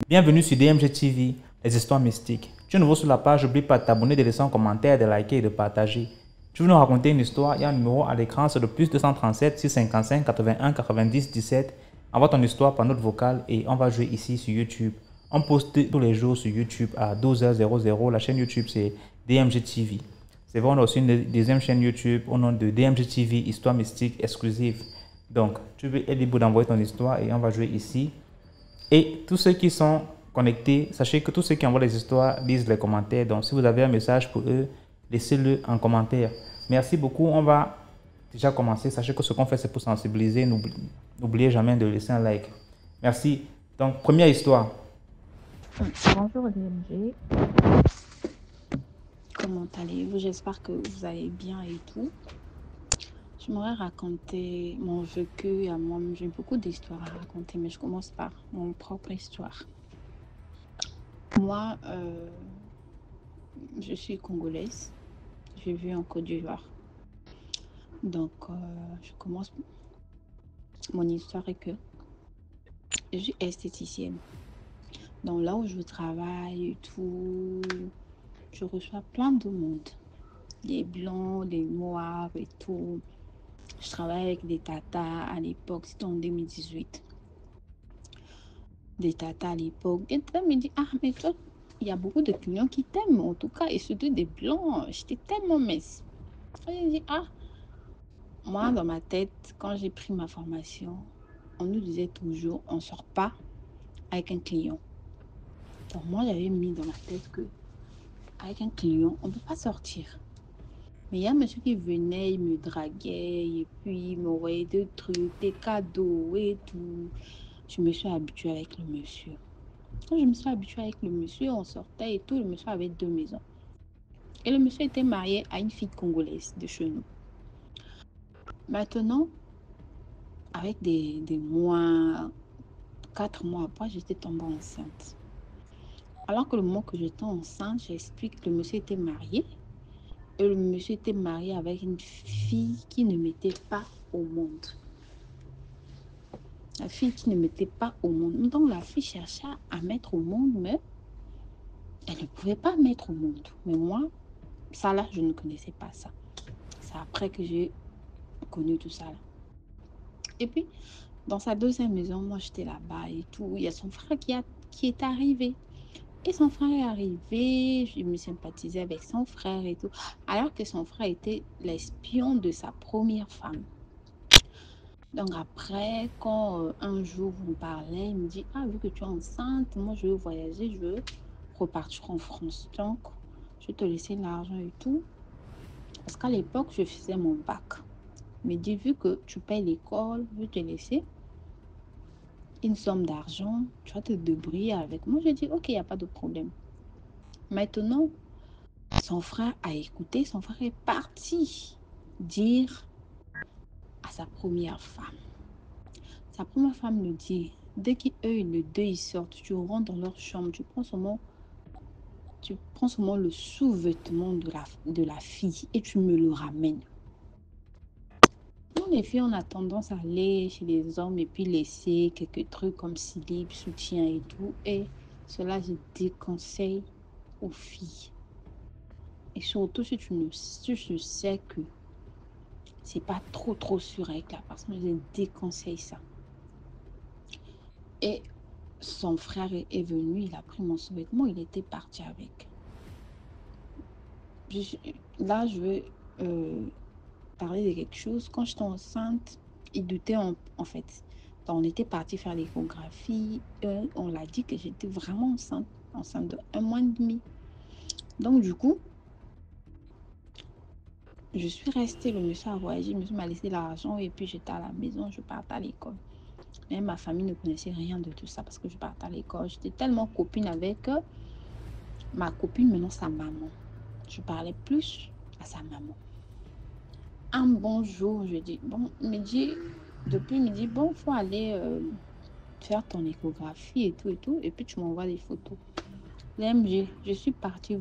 Bienvenue sur DMG TV, les histoires mystiques. Tu es nouveau sur la page, n'oublie pas de t'abonner, de laisser un commentaire, de liker et de partager. Tu veux nous raconter une histoire, il y a un numéro à l'écran, c'est le plus 237 655 81 90 17. Envoie ton histoire par note vocale et on va jouer ici sur YouTube. On poste tous les jours sur YouTube à 12h00. La chaîne YouTube c'est DMG TV. C'est vrai, on a aussi une deuxième chaîne YouTube au nom de DMG TV, histoire mystique exclusive. Donc, tu es libre d'envoyer ton histoire et on va jouer ici. Et tous ceux qui sont connectés, sachez que tous ceux qui envoient les histoires lisent les commentaires. Donc, si vous avez un message pour eux, laissez-le en commentaire. Merci beaucoup. On va déjà commencer. Sachez que ce qu'on fait, c'est pour sensibiliser. N'oubliez jamais de laisser un like. Merci. Donc, première histoire. Bonjour DMG. Comment allez-vous? J'espère que vous allez bien et tout. J'aimerais raconter mon vécu à moi. J'ai beaucoup d'histoires à raconter, mais je commence par mon propre histoire. Moi, je suis congolaise. J'ai vécu en Côte d'Ivoire. Donc, je commence. Mon histoire est que je suis esthéticienne. Donc, là où je travaille et tout, je reçois plein de monde. Des blancs, des noirs et tout. Je travaille avec des tatas à l'époque, c'était en 2018. Des tatas à l'époque. Et tatas me dit, ah, mais toi, il y a beaucoup de clients qui t'aiment, en tout cas, et surtout des blancs. J'étais tellement mince. Et je dis, ah, moi, dans ma tête, quand j'ai pris ma formation, on nous disait toujours, on ne sort pas avec un client. Donc, moi, j'avais mis dans ma tête que avec un client, on ne peut pas sortir. Mais il y a un monsieur qui venait, il me draguait, et puis il m'envoyait des trucs, des cadeaux et tout. Je me suis habituée avec le monsieur. Quand je me suis habituée avec le monsieur, on sortait et tout. Le monsieur avait 2 maisons. Et le monsieur était marié à une fille congolaise de chez nous. Maintenant, avec des mois, 4 mois après, j'étais tombée enceinte. Alors que le moment que j'étais enceinte, j'explique que le monsieur était marié. Et le monsieur était marié avec une fille qui ne mettait pas au monde. La fille qui ne mettait pas au monde. Donc la fille cherchait à mettre au monde, mais elle ne pouvait pas mettre au monde. Mais moi, ça là, je ne connaissais pas ça. C'est après que j'ai connu tout ça là. Et puis, dans sa deuxième maison, moi j'étais là-bas et tout. Il y a son frère qui est arrivé. Et son frère est arrivé, je me sympathisais avec son frère et tout. Alors que son frère était l'espion de sa première femme. Donc après, quand un jour on parlait, il me dit, ah, vu que tu es enceinte, moi je veux voyager, je veux repartir en France. Donc, je vais te laisser l'argent et tout. Parce qu'à l'époque, je faisais mon bac. Il me dit, vu que tu payes l'école, je vais te laisser une somme d'argent, tu vas te débrouiller avec moi. Je dis, ok, il n'y a pas de problème. Maintenant, son frère a écouté, son frère est parti dire à sa première femme. Sa première femme le dit, dès qu'eux, les deux, ils sortent, tu rentres dans leur chambre, tu prends seulement le sous-vêtement de la fille et tu me le ramènes. Nous, les filles, on a tendance à aller chez les hommes et puis laisser quelques trucs comme slip, soutien et tout. Et cela, je déconseille aux filles. Et surtout si tu sais que c'est pas trop sûr avec la personne, je déconseille ça. Et son frère est venu, il a pris mon sous-vêtement, il était parti avec. Là, je veux parler de quelque chose. Quand j'étais enceinte, il doutait en fait. Donc, on était parti faire l'échographie. On l'a dit que j'étais vraiment enceinte de 1 mois et demi. Donc, du coup, je suis restée, le monsieur a voyagé, le monsieur m'a laissé l'argent et puis j'étais à la maison, je partais à l'école. Mais ma famille ne connaissait rien de tout ça parce que je partais à l'école. J'étais tellement copine avec ma copine, maintenant sa maman. Je parlais plus à sa maman. Un bon jour, je dis, bon, il me dit, bon, il faut aller faire ton échographie et tout, et puis tu m'envoies des photos. L'MG, je suis partie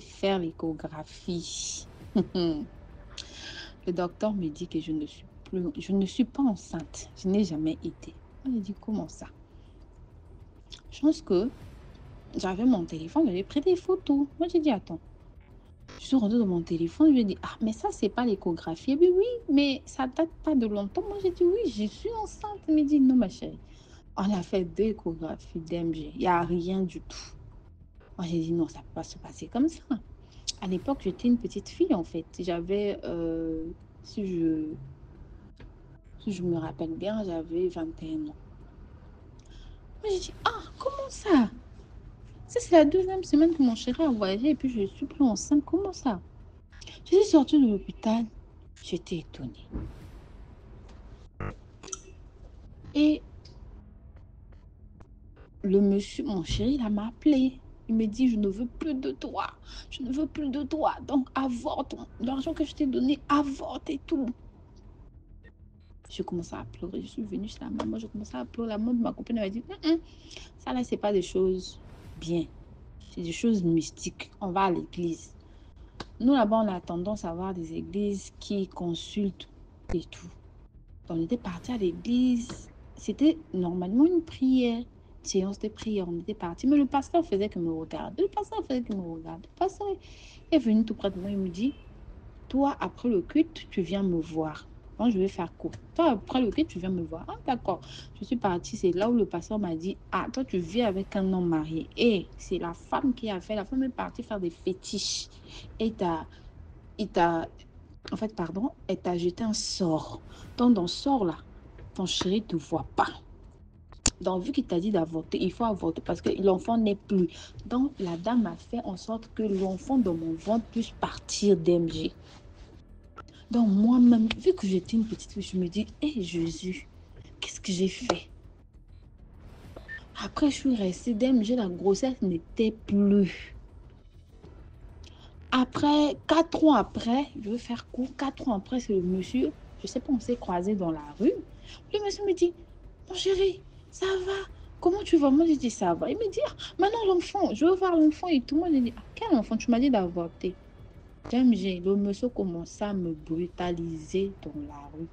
faire l'échographie. Le docteur me dit que je ne suis plus loin. Je ne suis pas enceinte. Je n'ai jamais été. Moi, j'ai dit, comment ça? Je pense que j'avais mon téléphone, j'ai pris des photos. Moi, j'ai dit, attends. Je suis rentrée dans mon téléphone, je lui ai dit, ah, mais ça, c'est pas l'échographie. Mais oui, mais ça date pas de longtemps. Moi, j'ai dit, oui, je suis enceinte. Il m'a dit, non, ma chérie. On a fait 2 échographies d'MG. Il n'y a rien du tout. Moi, j'ai dit, non, ça ne peut pas se passer comme ça. À l'époque, j'étais une petite fille, en fait. J'avais, si je me rappelle bien, j'avais 21 ans. Moi, j'ai dit, ah, comment ça? Ça, c'est la 2e semaine que mon chéri a voyagé et puis je suis plus enceinte. Comment ça? Je suis sortie de l'hôpital. J'étais étonnée. Et le monsieur, mon chéri, il m'a appelé. Il me dit, je ne veux plus de toi. Je ne veux plus de toi. Donc, avorte. L'argent que je t'ai donné, avorte et tout. Je commençais à pleurer. Je suis venue chez la maman. Je commençais à pleurer. La maman de ma copine m'a dit, ça là, c'est pas des choses bien. C'est des choses mystiques. On va à l'église. Nous, là-bas, on a tendance à avoir des églises qui consultent et tout. Donc, on était parti à l'église. C'était normalement une prière, une séance de prière. On était parti. Mais le pasteur faisait que me regarder. Le pasteur faisait que me regarder. Le pasteur est venu tout près de moi. Il me dit, toi, après le culte, tu viens me voir. Moi, je vais faire court. Toi, après le culte, tu viens me voir. Ah, d'accord. Je suis partie. C'est là où le pasteur m'a dit, ah, toi, tu vis avec un homme marié. Et c'est la femme qui a fait. La femme est partie faire des fétiches. Et en fait, pardon, elle t'a jeté un sort. Donc, dans ce sort-là, ton chéri ne te voit pas. Donc, vu qu'il t'a dit d'avorter, il faut avorter parce que l'enfant n'est plus. Donc, la dame a fait en sorte que l'enfant dans mon ventre puisse partir d'MG. Donc, moi-même, vu que j'étais une petite fille, je me dis, hé Jésus, qu'est-ce que j'ai fait? Après, je suis restée d'MG, la grossesse n'était plus. Après, 4 ans après, je veux faire court, 4 ans après, c'est le monsieur, je sais pas, on s'est croisés dans la rue. Le monsieur me dit, mon chéri, ça va? Comment tu vas? Moi, j'ai dit, ça va. Il me dit, ah, maintenant l'enfant, je veux voir l'enfant et tout. Moi, j'ai dit, ah, quel enfant? Tu m'as dit d'avorter. Le monsieur commençait à me brutaliser dans la rue.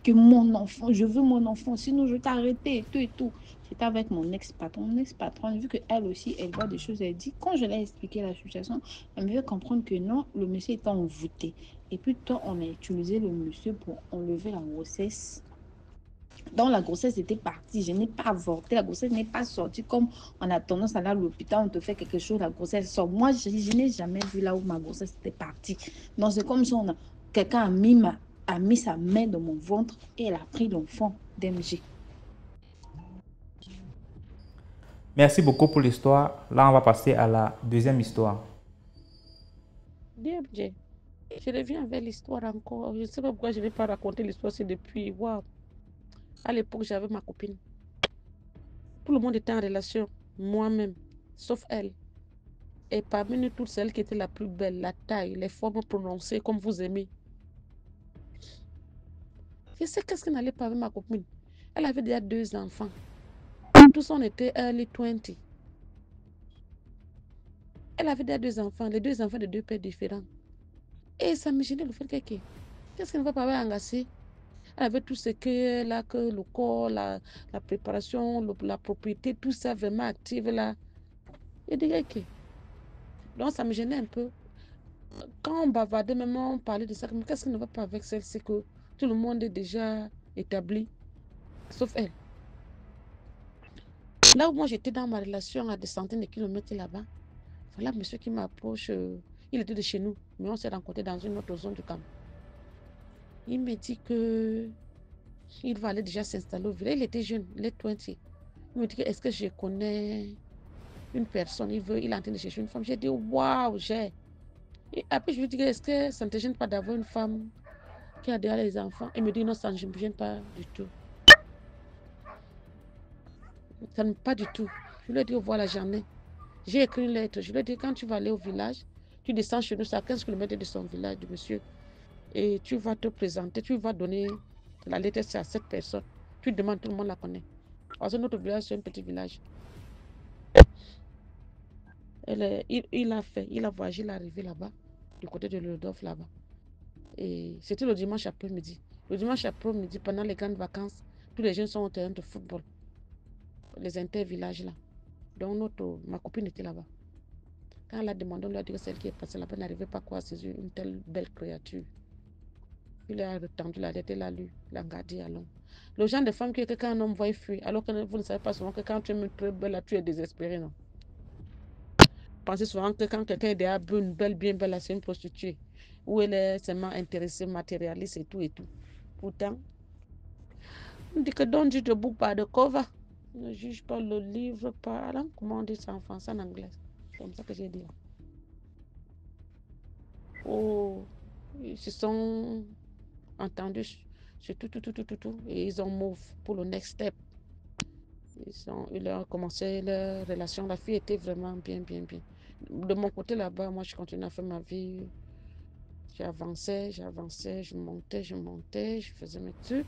Que mon enfant, je veux mon enfant, sinon je vais t'arrêter et tout et tout. J'étais avec mon ex-patron. Mon ex-patron, vu qu'elle aussi, elle voit des choses, elle dit, quand je l'ai expliqué la situation, elle me fait comprendre que non, le monsieur est envoûté. Et puis, toi, on a utilisé le monsieur pour enlever la grossesse. Donc, la grossesse était partie. Je n'ai pas avorté. La grossesse n'est pas sortie comme on a tendance à aller à l'hôpital, on te fait quelque chose, la grossesse sort. Moi, je n'ai jamais vu là où ma grossesse était partie. Donc, c'est comme si quelqu'un a mis sa main dans mon ventre et elle a pris l'enfant d'MG. Merci beaucoup pour l'histoire. Là, on va passer à la deuxième histoire. DMJ, je reviens avec l'histoire encore. Je ne sais pas pourquoi je ne vais pas raconter l'histoire, c'est depuis. Waouh! À l'époque, j'avais ma copine. Tout le monde était en relation, moi-même, sauf elle. Et parmi nous toutes, celle qui était la plus belle, la taille, les formes prononcées comme vous aimez. Je sais qu'est-ce qui n'allait pas avec ma copine. Elle avait déjà 2 enfants. Tous on était early 20. Elle avait déjà 2 enfants, les 2 enfants de 2 pères différents. Et ça me gênait le fait qu'est-ce qu'elle ne va pas avoir engagé? Elle avait tout ce que, là, que le corps, la préparation, la propriété, tout ça vraiment active là. Je dirais que. Donc ça me gênait un peu. Quand on bavardait, même on parlait de ça, mais qu'est-ce qui ne va pas avec celle? C'est que tout le monde est déjà établi, sauf elle. Là où moi j'étais dans ma relation à des centaines de kilomètres là-bas, voilà monsieur qui m'approche. Il était de chez nous, mais on s'est rencontrés dans une autre zone du camp. Il me dit que il va aller déjà s'installer au village. Il était jeune, il est 20. Il me dit, est-ce que je connais une personne? Il est en train de chercher une femme. J'ai dit, waouh, j'ai. Et après, je lui dis, est-ce que ça ne te gêne pas d'avoir une femme qui a déjà les enfants? Il me dit, non, ça ne me gêne pas du tout. Ça ne pas du tout. Je lui ai dit, voilà, j'en ai. J'ai écrit une lettre. Je lui ai dit, quand tu vas aller au village, tu descends chez nous, c'est à 15 km de son village, du monsieur. Et tu vas te présenter, tu vas donner la lettre à cette personne. Tu demandes, tout le monde la connaît. Parce que notre village, c'est un petit village. Il a voyagé, il est arrivé là-bas, du côté de Lodov là-bas. Et c'était le dimanche après-midi. Le dimanche après-midi, pendant les grandes vacances, tous les jeunes sont au terrain de football. Les intervillages là. Donc ma copine était là-bas. Quand elle a demandé, on lui a dit que celle qui est passée là-bas n'arrivait pas à saisir une telle belle créature. Il a retendu la tête, il a lu, il a regardé à l'homme. Le genre de femme qui est que quand un homme voit fuir, alors que vous ne savez pas souvent que quand tu es très belle, là, tu es désespéré, non? Pensez souvent que quand quelqu'un est déjà une belle, bien belle, c'est une prostituée. Ou elle est seulement intéressée, matérialiste et tout et tout. Pourtant, on dit que don't judge a book by the cover. Ne juge pas le livre par... Comment on dit ça en français, en anglais? C'est comme ça que j'ai dit. Oh, ils se sont entendus sur tout. Et ils ont move pour le next step. Ils ont commencé leur relation. La fille était vraiment bien. De mon côté là-bas, moi, je continuais à faire ma vie. J'avançais, je montais, je faisais mes trucs.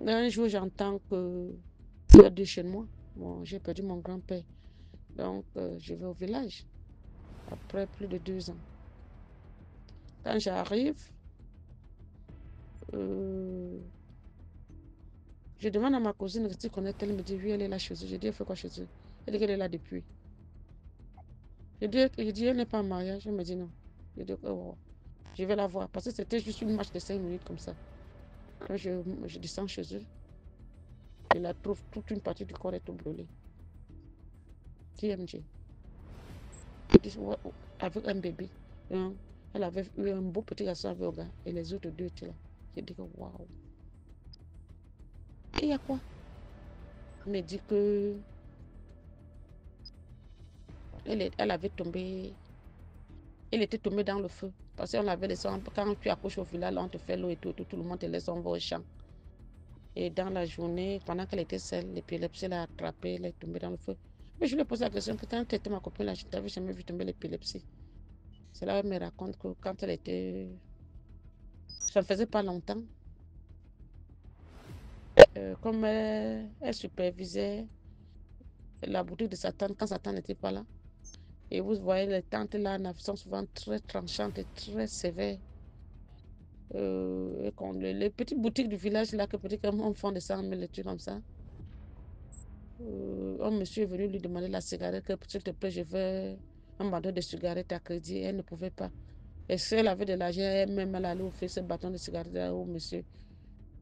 Un jour, j'entends que il y a deux chez moi. Bon, j'ai perdu mon grand-père. Donc, je vais au village après plus de 2 ans. Quand j'arrive, je demande à ma cousine si tu connais, elle me dit oui, elle est là chez eux. Je dis, elle fait quoi chez eux? Elle dit qu'elle est là depuis. Je dis elle n'est pas en mariage. Elle me dit non. Je dis, oh, je vais la voir. Parce que c'était juste une marche de 5 minutes comme ça. Quand je descends chez eux, je la trouve, toute une partie du corps est tout brûlé. TMG. Avec un bébé. Hein? Elle avait eu un beau petit garçon avec Oga. Et les autres deux étaient là. J'ai dit que waouh. Et il y a quoi? Elle me dit que elle avait tombé. Elle était tombée dans le feu. Parce qu'on l'avait laissé. Quand tu accouches au village, on te fait l'eau et tout le monde te laisse, on va au champ. Et dans la journée, pendant qu'elle était seule, l'épilepsie l'a attrapée, elle est tombée dans le feu. Mais je lui ai posé la question que quand tu étais ma copine là, je t'avais jamais vu tomber l'épilepsie. C'est là qu'elle me raconte que quand elle était. Ça ne faisait pas longtemps. Comme elle supervisait la boutique de Satan quand Satan n'était pas là. Et vous voyez, les tantes là sont souvent très tranchantes et très sévères. Et les petites boutiques du village là, que peut-être on font de 100 000 études comme ça. Un monsieur est venu lui demander la cigarette, que s'il te plaît, je veux un bâton de cigarette à crédit. Elle ne pouvait pas. Et si elle avait de l'argent, elle-même, elle allait offrir ce bâton de cigarette au monsieur.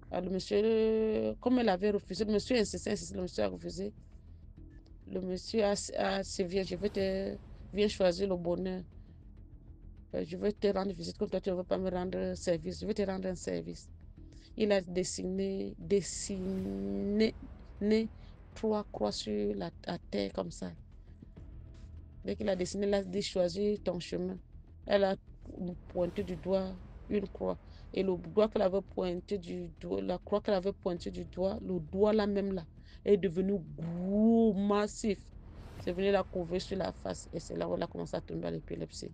Alors, le monsieur, comme elle avait refusé, le monsieur insistait, le monsieur a refusé. Le monsieur a sévi, viens choisir le bonheur. Je vais te rendre visite, comme toi, tu ne veux pas me rendre service. Je vais te rendre un service. Il a dessiné 3 croix sur la terre comme ça. Dès qu'il a dessiné, il a dit choisis ton chemin. Elle a pointé du doigt une croix. Et le doigt qu'elle avait pointé du doigt, la croix qu'elle avait pointé du doigt, le doigt là même là, est devenu gros, massif. C'est venu la couvrir sur la face. Et c'est là où elle a commencé à tomber à l'épilepsie.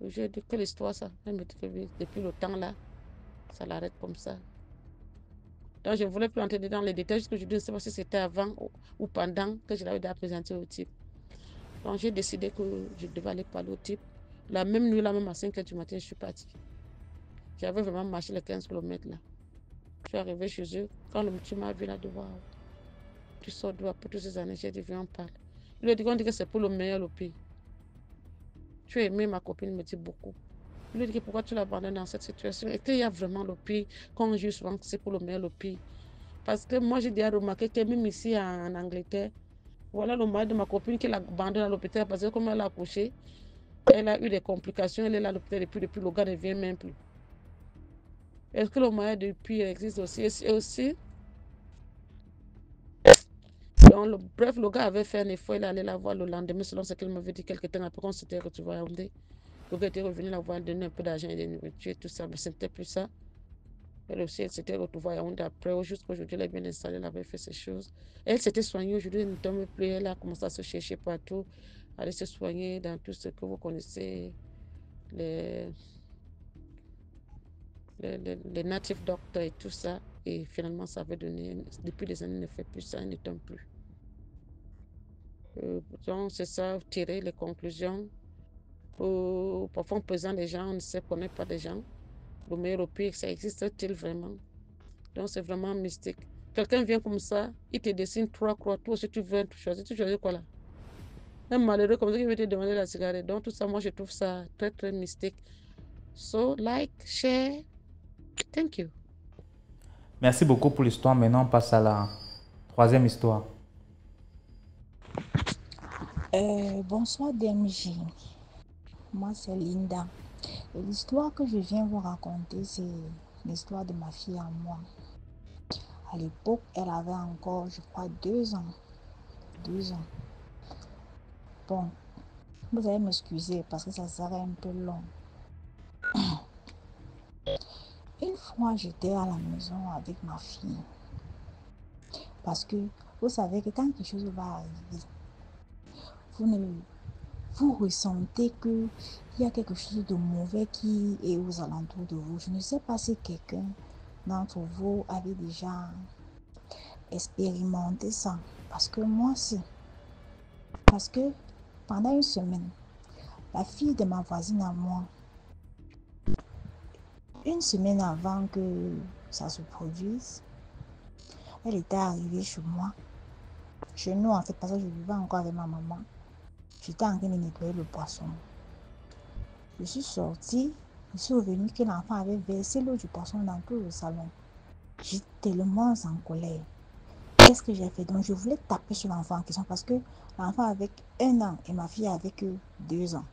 J'ai dit, quelle histoire ça? Elle me dit que depuis le temps là, ça l'arrête comme ça. Donc je ne voulais plus entrer dans les détails, jusqu'à aujourd'hui, je ne sais pas si c'était avant ou pendant que je l'avais déjà présenté au type. Donc j'ai décidé que je devais aller parler au type. La même nuit, là même à 5h du matin, je suis partie. J'avais vraiment marché les 15 km là. Je suis arrivée chez eux. Quand le monsieur m'a vu là, de voir, tu sors d'où après toutes ces années, j'ai dit, viens, on parle. Il lui a dit qu'on dit que c'est pour le meilleur, le pire. Tu as aimé ma copine, me dit beaucoup. Il lui a dit pourquoi tu l'abandonnes dans cette situation. Et qu'il y a vraiment le pire, quand on juge souvent que c'est pour le meilleur, le pire. Parce que moi, j'ai déjà remarqué que même ici en Angleterre, voilà le mari de ma copine qui l'abandonne à l'hôpital parce que comme elle a accouché, elle a eu des complications, elle est là à l'hôpital depuis le gars ne vient même plus. Est-ce que le moyen de pire existe aussi? Et aussi, donc, bref, le gars avait fait un effort, il allait la voir le lendemain, selon ce qu'il m'avait dit quelques temps après qu'on s'était retrouvés à Yaoundé. Le gars était revenu la voir, donner un peu d'argent et de nourriture et tout ça, mais ce n'était plus ça. Elle aussi, elle s'était retrouvée à Yaoundé après, jusqu'aujourd'hui, elle est bien installée, elle avait fait ces choses. Elle s'était soignée, aujourd'hui, elle ne tombe plus, elle a commencé à se chercher partout, aller se soigner dans tout ce que vous connaissez, les native doctors et tout ça. Et finalement, ça avait donné, depuis des années, elle ne fait plus ça, elle ne tombe plus. Donc, c'est ça, tirer les conclusions. Parfois, on présente des gens, on ne se connaît pas des gens. Le meilleur au pire, ça existe-t-il vraiment? Donc, c'est vraiment mystique. Quelqu'un vient comme ça, il te dessine 3 croix. Toi aussi, tu choisis quoi là? Un malheureux comme ça qui veut te demander la cigarette. Donc, tout ça, moi, je trouve ça très, très mystique. So, like, share. Thank you. Merci beaucoup pour l'histoire. Maintenant, on passe à la troisième histoire. Bonsoir DMJ, moi c'est Linda. Et l'histoire que je viens vous raconter, c'est l'histoire de ma fille à moi. À l'époque, elle avait encore, je crois, 2 ans. 2 ans. Bon, vous allez m'excuser parce que ça serait un peu long. Une fois, j'étais à la maison avec ma fille. Parce que vous savez que quand quelque chose va arriver, vous ne vous ressentez qu'il y a quelque chose de mauvais qui est aux alentours de vous. Je ne sais pas si quelqu'un d'entre vous avait déjà expérimenté ça. Parce que moi, si. Parce que pendant une semaine, la fille de ma voisine à moi, une semaine avant que ça se produise, elle était arrivée chez moi. Chez nous, en fait, parce que je vivais encore avec ma maman. J'étais en train de nettoyer le poisson. Je suis sortie, je suis revenue que l'enfant avait versé l'eau du poisson dans tout le salon. J'étais tellement en colère. Qu'est-ce que j'ai fait? Donc, je voulais taper sur l'enfant en question parce que l'enfant avait 1 an et ma fille avait que 2 ans.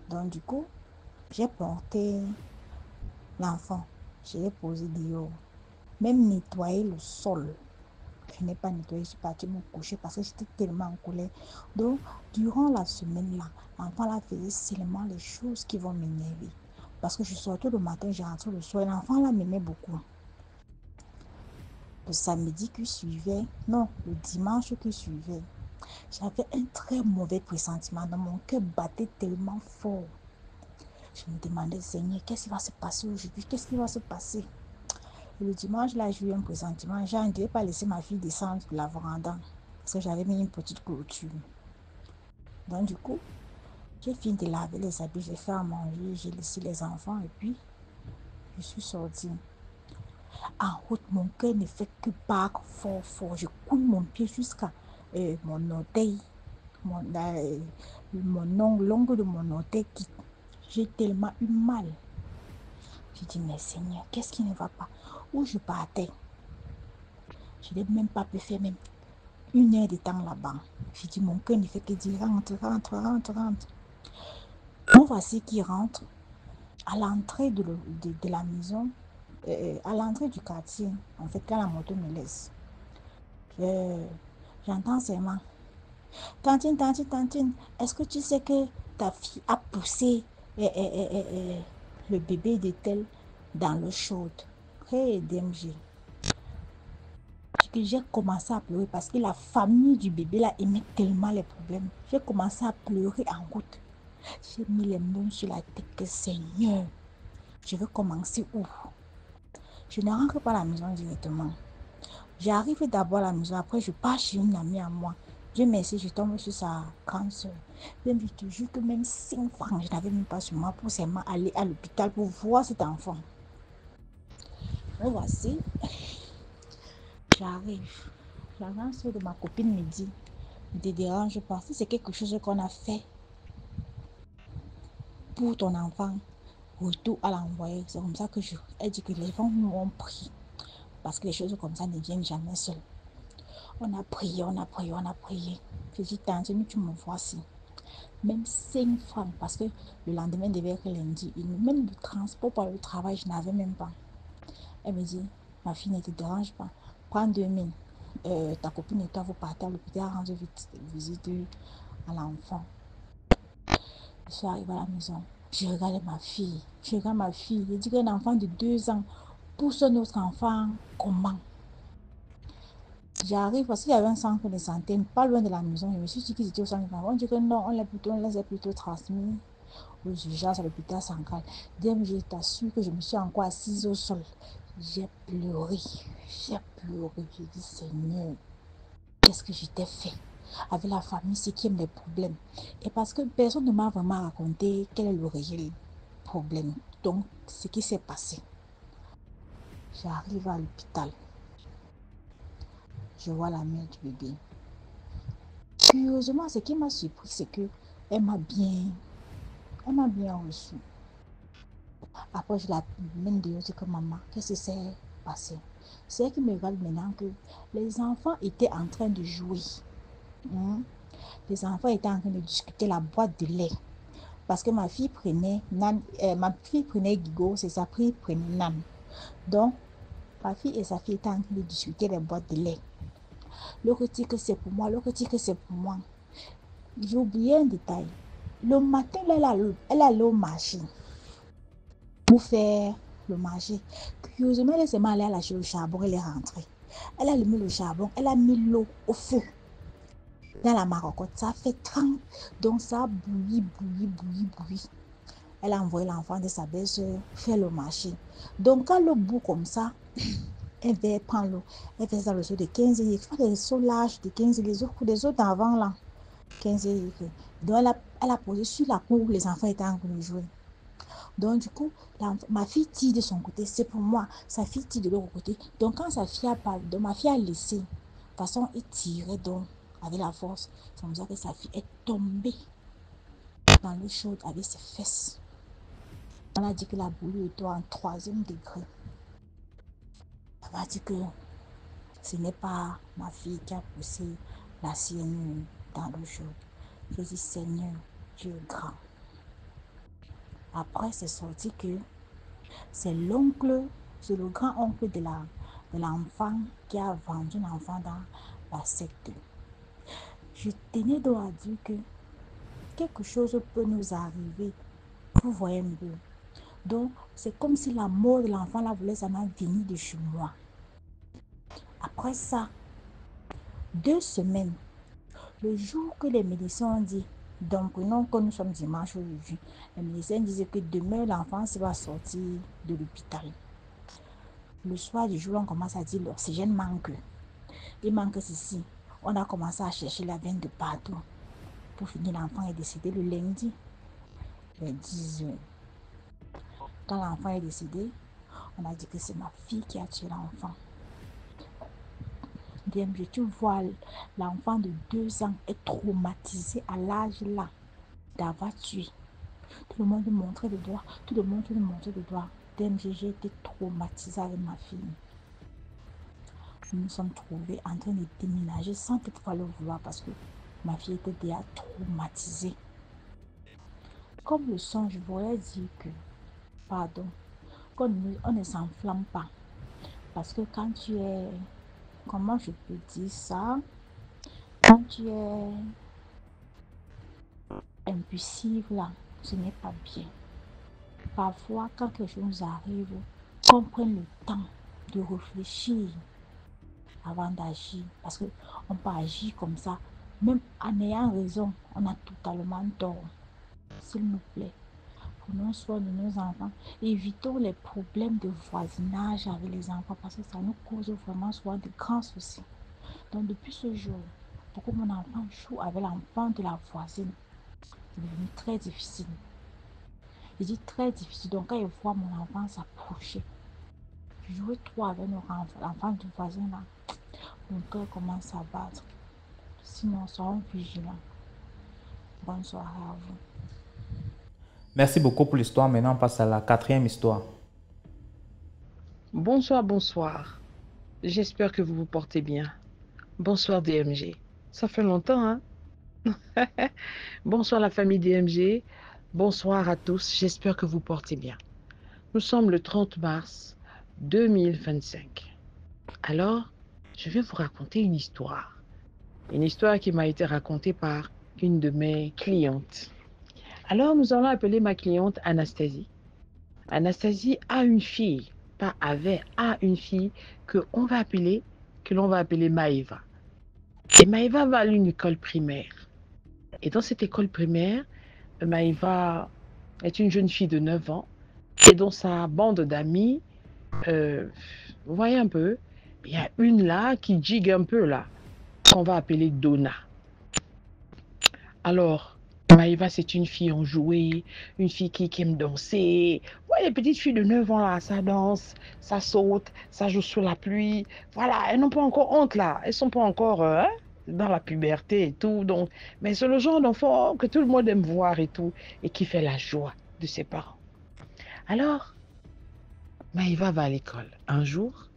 Donc, du coup, j'ai porté l'enfant. Je l'ai posé dehors. Même nettoyer le sol. Je n'ai pas nettoyé, je suis partie me coucher parce que j'étais tellement en colère. Donc, durant la semaine-là, l'enfant là faisait seulement les choses qui vont m'énerver. Parce que je sortais le matin, je rentrais le soir. L'enfant là m'aimait beaucoup. Le samedi qui suivait, non, le dimanche qui suivait, j'avais un très mauvais pressentiment. Dans mon cœur battait tellement fort. Je me demandais, Seigneur, qu'est-ce qui va se passer aujourd'hui? Qu'est-ce qui va se passer? Et le dimanche, là, j'ai eu un pressentiment. Je ne devais pas laisser ma fille descendre de la véranda parce que j'avais mis une petite clôture. Donc, du coup, j'ai fini de laver les habits, j'ai fait à manger, j'ai laissé les enfants et puis je suis sortie. En route, mon cœur ne fait que battre fort, fort. Je coule mon pied jusqu'à mon orteil, mon ongle, l'ongle de mon orteil qui. J'ai tellement eu mal. J'ai dit, mais Seigneur, qu'est-ce qui ne va pas? Où je partais, je n'ai même pas pu faire même 1 heure de temps là-bas. J'ai dit, mon cœur ne fait que dire, rentre, rentre, rentre, rentre. Mon voici qui rentre à l'entrée de la maison, à l'entrée du quartier, en fait, quand la moto me laisse. J'entends seulement, Tantine, Tantine, Tantine, est-ce que tu sais que ta fille a poussé le bébé de tel dans l'eau chaude? Hey, DMG. J'ai commencé à pleurer parce que la famille du bébé là aimait tellement les problèmes. J'ai commencé à pleurer en route. J'ai mis les mains sur la tête que Seigneur, je vais commencer où? Je ne rentre pas à la maison directement. J'arrive d'abord à la maison, après je pars chez une amie à moi. Dieu merci, je tombe sur sa grande soeur. Je te jure que même 5 francs, je n'avais même pas sur moi pour seulement aller à l'hôpital pour voir cet enfant. Me voici, j'arrive. La grande soeur de ma copine me dit, ne te dérange pas, si c'est quelque chose qu'on a fait pour ton enfant, retour à l'envoyer. C'est comme ça que elle dit que les gens m'ont pris. Parce que les choses comme ça ne viennent jamais seules. On a prié, on a prié, on a prié. Je dis, Tantine, tu me voici. Même 5 francs, parce que le lendemain devait être lundi. Même le transport pour le travail, je n'avais même pas. Elle me dit, ma fille, ne te dérange pas. Prends 2000. Ta copine et toi, vous partez à l'hôpital, rendre visite à l'enfant. Je suis arrivée à la maison. Je regarde ma fille. Je regarde ma fille. Je dis qu'un enfant de 2 ans pousse un autre enfant. Comment? J'arrive parce qu'il y avait un centre de santé pas loin de la maison. Je me suis dit qu'ils étaient au centre de santé. On dit que non, on les a plutôt transmis aux urgences à l'hôpital central. Dès que je t'assure que je me suis encore assise au sol, j'ai pleuré. J'ai pleuré. J'ai dit, Seigneur, qu'est-ce que je t'ai fait? avec la famille, ce qui aime les problèmes. Et parce que personne ne m'a vraiment raconté quel est le réel problème. Donc, ce qui s'est passé. J'arrive à l'hôpital. Je vois la mère du bébé. Curieusement, ce qui m'a surpris, c'est que elle m'a bien reçu. Après, je la mène dehors, je dis que maman, qu'est-ce qui s'est passé? C'est elle qui me regarde maintenant que les enfants étaient en train de jouer. Hmm. Les enfants étaient en train de discuter la boîte de lait. Parce que ma fille prenait Guigo, c'est sa fille prenait Nan. Donc, ma fille et sa fille étaient en train de discuter les boîtes de lait. L'autre dit que c'est pour moi, l'autre dit que c'est pour moi. J'ai oublié un détail. Le matin, elle allait au marché pour faire le marché. Curieusement, elle s'est allée lâcher le charbon, elle est rentrée. Elle a allumé le charbon, elle a mis l'eau au feu. Dans la marocotte, ça fait 30. Donc ça bouillit. Elle a envoyé l'enfant de sa belle-sœur faire le marché. Donc quand l'eau bout comme ça, elle va prendre l'eau. Elle fait ça le seau de 15 litres. Il faut des seaux larges de 15 litres. Les autres d'avant là, 15 litres. Donc elle a posé sur la cour où les enfants étaient en train de jouer. Donc du coup, ma fille tire de son côté, c'est pour moi. Sa fille tire de l'autre côté. Donc quand sa fille a parlé, donc ma fille a laissé. De toute façon, elle tirait donc avec la force. C'est comme ça que sa fille est tombée dans l'eau chaude avec ses fesses. On a dit que la brûlure était en 3e degré. Elle m'a dit que ce n'est pas ma fille qui a poussé la sienne dans l'eau chaude. J'ai dit, Seigneur, Dieu est grand. Après, c'est sorti que c'est le grand-oncle de l'enfant qui a vendu l'enfant dans la secte. Je tenais donc à dire que quelque chose peut nous arriver. Vous voyez un peu. Donc, c'est comme si la mort de l'enfant là voulait s'en venir de chez moi. Après ça, 2 semaines, le jour que les médecins ont dit, donc prenons que nous sommes dimanche aujourd'hui, les médecins disaient que demain l'enfant va sortir de l'hôpital. Le soir du jour, on commence à dire l'oxygène manque. Il manque ceci. On a commencé à chercher la veine de partout. Pour finir, l'enfant est décédé le lundi, vers 10 heures. Quand l'enfant est décédé, on a dit que c'est ma fille qui a tué l'enfant. Bien, tu vois, l'enfant de 2 ans est traumatisé à l'âge là d'avoir tué. Tout le monde me montrait le doigt. Tout le monde me montrait le doigt. DMG, j'ai été traumatisée avec ma fille. Nous nous sommes trouvés en train de déménager sans toutefois le vouloir parce que ma fille était déjà traumatisée. Comme le son, je voudrais dire que, pardon, qu'on ne s'enflamme pas. Parce que quand tu es, comment je peux dire ça? Quand tu es impulsive là, ce n'est pas bien. Parfois, quand quelque chose nous arrive, qu'on prenne le temps de réfléchir avant d'agir. Parce qu'on peut agir comme ça. Même en ayant raison, on a totalement tort. S'il nous plaît, prenons soin de nos enfants. Évitons les problèmes de voisinage avec les enfants parce que ça nous cause vraiment souvent de grands soucis. Donc depuis ce jour, pour que mon enfant joue avec l'enfant de la voisine, c'est devenu très difficile. Je dis très difficile. Donc quand il voit mon enfant s'approcher, jouer trop avec l'enfant du voisin là, mon cœur commence à battre. Sinon, soyons vigilants. Bonne soirée à vous. Merci beaucoup pour l'histoire. Maintenant, on passe à la 4e histoire. Bonsoir, bonsoir. J'espère que vous vous portez bien. Bonsoir DMG. Ça fait longtemps, hein? Bonsoir la famille DMG. Bonsoir à tous. J'espère que vous portez bien. Nous sommes le 30 mars 2025. Alors, je vais vous raconter une histoire. Une histoire qui m'a été racontée par une de mes clientes. Alors, nous allons appeler ma cliente Anastasie. Anastasie a une fille, a une fille que l'on va appeler Maëva. Et Maëva va à une école primaire. Et dans cette école primaire, Maëva est une jeune fille de 9 ans. Et dans sa bande d'amis, vous voyez un peu, il y a une là qui gigue un peu là, qu'on va appeler Donna. Alors, Maïva, c'est une fille enjouée, une fille qui aime danser. Ouais, les petites filles de 9 ans, là, ça danse, ça saute, ça joue sous la pluie. Voilà, elles n'ont pas encore honte, là. Elles sont pas encore dans la puberté et tout. Donc, mais c'est le genre d'enfant que tout le monde aime voir et tout, et qui fait la joie de ses parents. Alors, Maïva va à l'école. Un jour,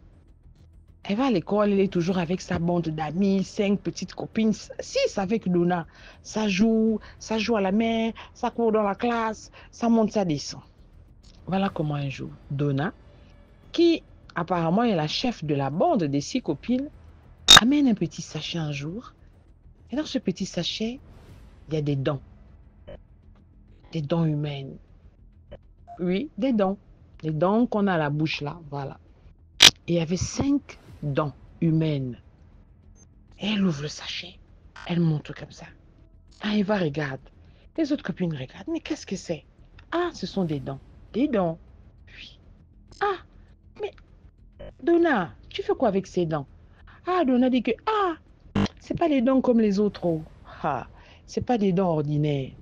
elle va à l'école, elle est toujours avec sa bande d'amis, 5 petites copines, 6 avec Donna. Ça joue à la mer, ça court dans la classe, ça monte, ça descend. Voilà comment un jour, Donna, qui apparemment est la chef de la bande des 6 copines, amène un petit sachet un jour. Et dans ce petit sachet, il y a des dents humaines. Oui, des dents qu'on a à la bouche là, voilà. Et il y avait 5 dents humaines. Et elle ouvre le sachet. Elle montre comme ça. Ah, Eva regarde. Les autres copines regardent. Mais qu'est-ce que c'est? Ah, ce sont des dents. Des dents. Oui. Ah, mais Donna, tu fais quoi avec ces dents? Ah, Donna dit que, c'est pas les dents comme les autres. Oh. Ah, c'est pas des dents ordinaires.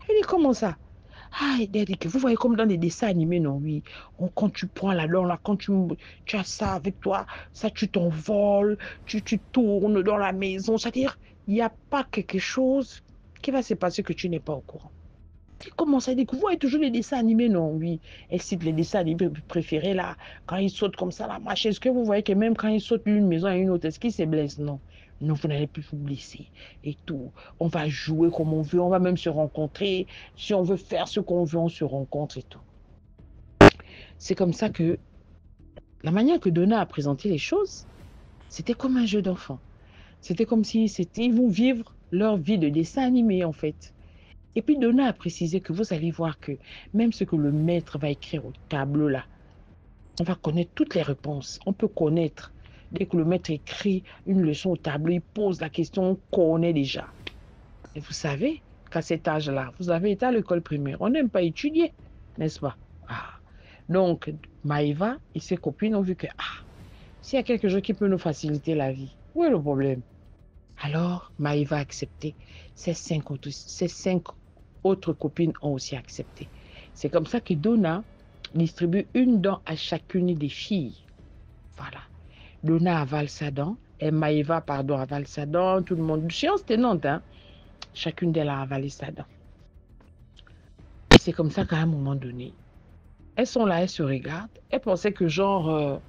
Elle dit, comment ça? Ah, elle dit que vous voyez comme dans des dessins animés, non, oui. Quand tu prends la dent, là, quand tu as ça avec toi, ça, tu t'envoles, tu tournes dans la maison. C'est-à-dire, il n'y a pas quelque chose qui va se passer que tu n'es pas au courant. Tu commences à dire que vous voyez toujours les dessins animés, non, oui. Elle cite les dessins animés préférés, là, quand ils sautent comme ça, la marche. Est-ce que vous voyez que même quand ils sautent d'une maison à une autre, est-ce qu'ils se blessent? Non. Non, vous n'allez plus vous blesser et tout. On va jouer comme on veut, on va même se rencontrer. Si on veut faire ce qu'on veut, on se rencontre et tout. C'est comme ça que la manière que Donna a présenté les choses, c'était comme un jeu d'enfant. C'était comme si ils vont vivre leur vie de dessin animé, en fait. Et puis Donna a précisé que vous allez voir que même ce que le maître va écrire au tableau là, on va connaître toutes les réponses. On peut connaître. Dès que le maître écrit une leçon au tableau, il pose la question, on connaît déjà. Et vous savez qu'à cet âge-là, vous avez été à l'école primaire. On n'aime pas étudier, n'est-ce pas? Donc, Maïva et ses copines ont vu que, s'il y a quelque chose qui peut nous faciliter la vie, où est le problème? Alors, Maïva a accepté. Ces cinq autres copines ont aussi accepté. C'est comme ça que Donna distribue une dent à chacune des filles. Voilà. Donna avale sa dent, et Maïva, avale sa dent, tout le monde. Science tenante, hein. Chacune d'elles a avalé sa dent. Et c'est comme ça qu'à un moment donné, elles sont là, elles se regardent. Elles pensaient que genre,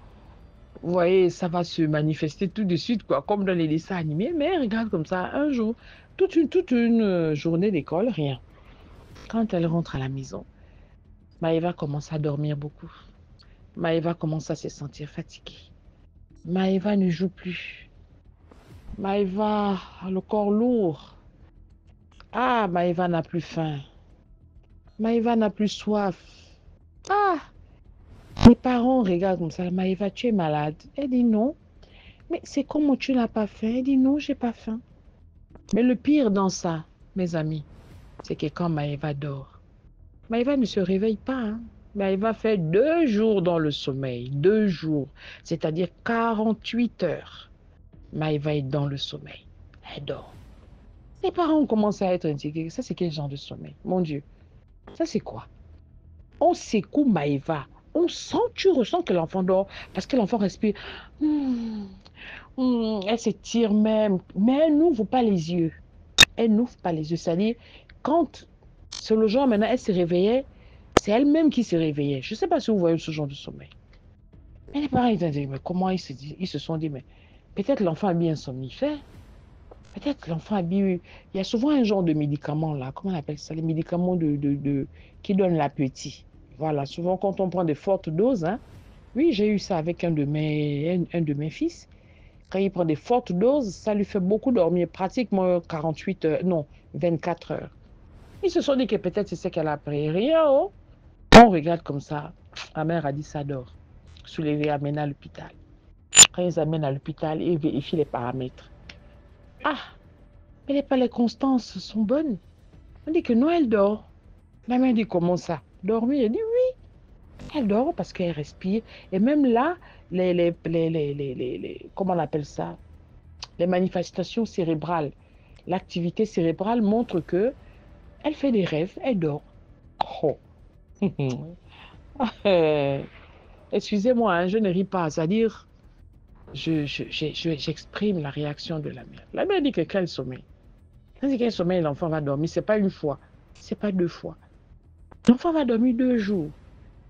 vous voyez, ça va se manifester tout de suite, quoi, comme dans les dessins animés. Mais elles regardent comme ça, un jour, toute une journée d'école, rien. Quand elle rentre à la maison, Maïva commence à dormir beaucoup. Maïva commence à se sentir fatiguée. Maïva ne joue plus. Maïva a le corps lourd. Ah, Maïva n'a plus faim. Maïva n'a plus soif. Ah, les parents regardent comme ça. Maïva, tu es malade. Elle dit non. Mais c'est comment tu n'as pas faim? Elle dit non, j'ai pas faim. Mais le pire dans ça, mes amis, c'est que quand Maïva dort, Maïva ne se réveille pas. Hein. Maïva fait 2 jours dans le sommeil. 2 jours. C'est-à-dire 48 heures. Maïva est dans le sommeil. Elle dort. Les parents commencent à être inquiets. Ça, c'est quel genre de sommeil? Mon Dieu. Ça, c'est quoi? On secoue Maïva. Tu ressens que l'enfant dort parce que l'enfant respire. Elle s'étire même. Mais elle n'ouvre pas les yeux. Elle n'ouvre pas les yeux. C'est-à-dire, quand c'est le genre, maintenant, elle se réveillait, c'est elle-même qui se réveillait. Je ne sais pas si vous voyez ce genre de sommeil. Et les parents, ils ont dit, mais comment ils se sont dit, mais peut-être l'enfant a mis un somnifère. Peut-être l'enfant a bu. Il y a souvent un genre de médicament là, comment on appelle ça? Les médicaments qui donnent l'appétit. Voilà, souvent quand on prend de fortes doses, hein. Oui, j'ai eu ça avec un de mes fils. Quand il prend des fortes doses, ça lui fait beaucoup dormir, pratiquement 48 heures, non, 24 heures. Ils se sont dit que peut-être c'est ce qu'elle a pris. Rien, oh. On regarde comme ça. Ma mère a dit ça dort. Soulevé, amène à l'hôpital. Quand ils amènent à l'hôpital, ils vérifient les paramètres. Ah, mais les constances sont bonnes. On dit que non, elle dort. La mère dit comment ça? Dormir? Elle dit oui. Elle dort parce qu'elle respire. Et même là, comment on appelle ça? Les manifestations cérébrales. l'activité cérébrale montre que elle fait des rêves, elle dort. Oh. Excusez-moi, hein, je ne ris pas, c'est-à-dire, j'exprime la réaction de la mère. La mère dit que quel sommeil. Elle dit quel sommeil, l'enfant va dormir, c'est pas une fois, c'est pas 2 fois. L'enfant va dormir 2 jours.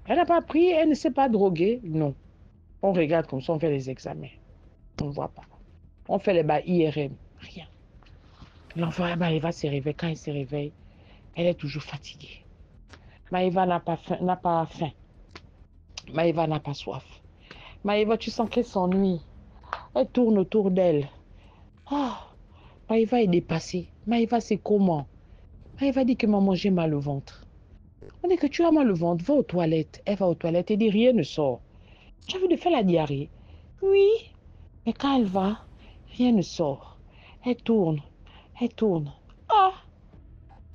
Elle n'a pas pris, elle ne s'est pas droguée, non. On regarde comme ça, on fait les examens. On ne voit pas. On fait les IRM, rien. L'enfant, il va se réveiller. Quand il se réveille, elle est toujours fatiguée. Maïva n'a pas faim. Maïva n'a pas soif. Maïva, tu sens qu'elle s'ennuie. Elle tourne autour d'elle. Ah, Maïva est dépassée. Maïva, c'est comment? Maïva dit que maman, j'ai mal au ventre. On dit que tu as mal au ventre, va aux toilettes. Elle va aux toilettes et dit rien ne sort. Tu as vu de faire la diarrhée? Oui, mais quand elle va, rien ne sort. Elle tourne, elle tourne. Ah,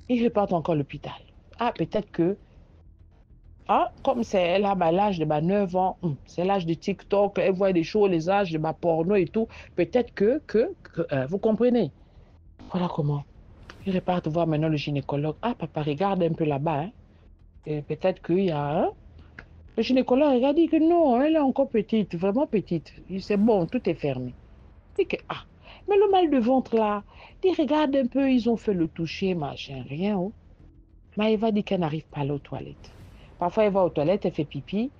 ils repartent encore à l'hôpital. Ah, peut-être que, comme c'est là, l'âge de 9 ans, c'est l'âge de TikTok, elle voit des choses, les âges de porno et tout. Peut-être que vous comprenez. Voilà comment. Ils repartent voir maintenant le gynécologue. Ah, papa, regarde un peu là-bas. Hein. Et peut-être qu'il y a le gynécologue regarde, dit que non, elle est encore petite, vraiment petite. C'est bon, tout est fermé. Il dit que, mais le mal de ventre là, il regarde un peu, ils ont fait le toucher, machin, rien. Oh. Maëva dit qu'elle n'arrive pas à aller aux toilettes. Parfois, elle va aux toilettes, elle fait pipi,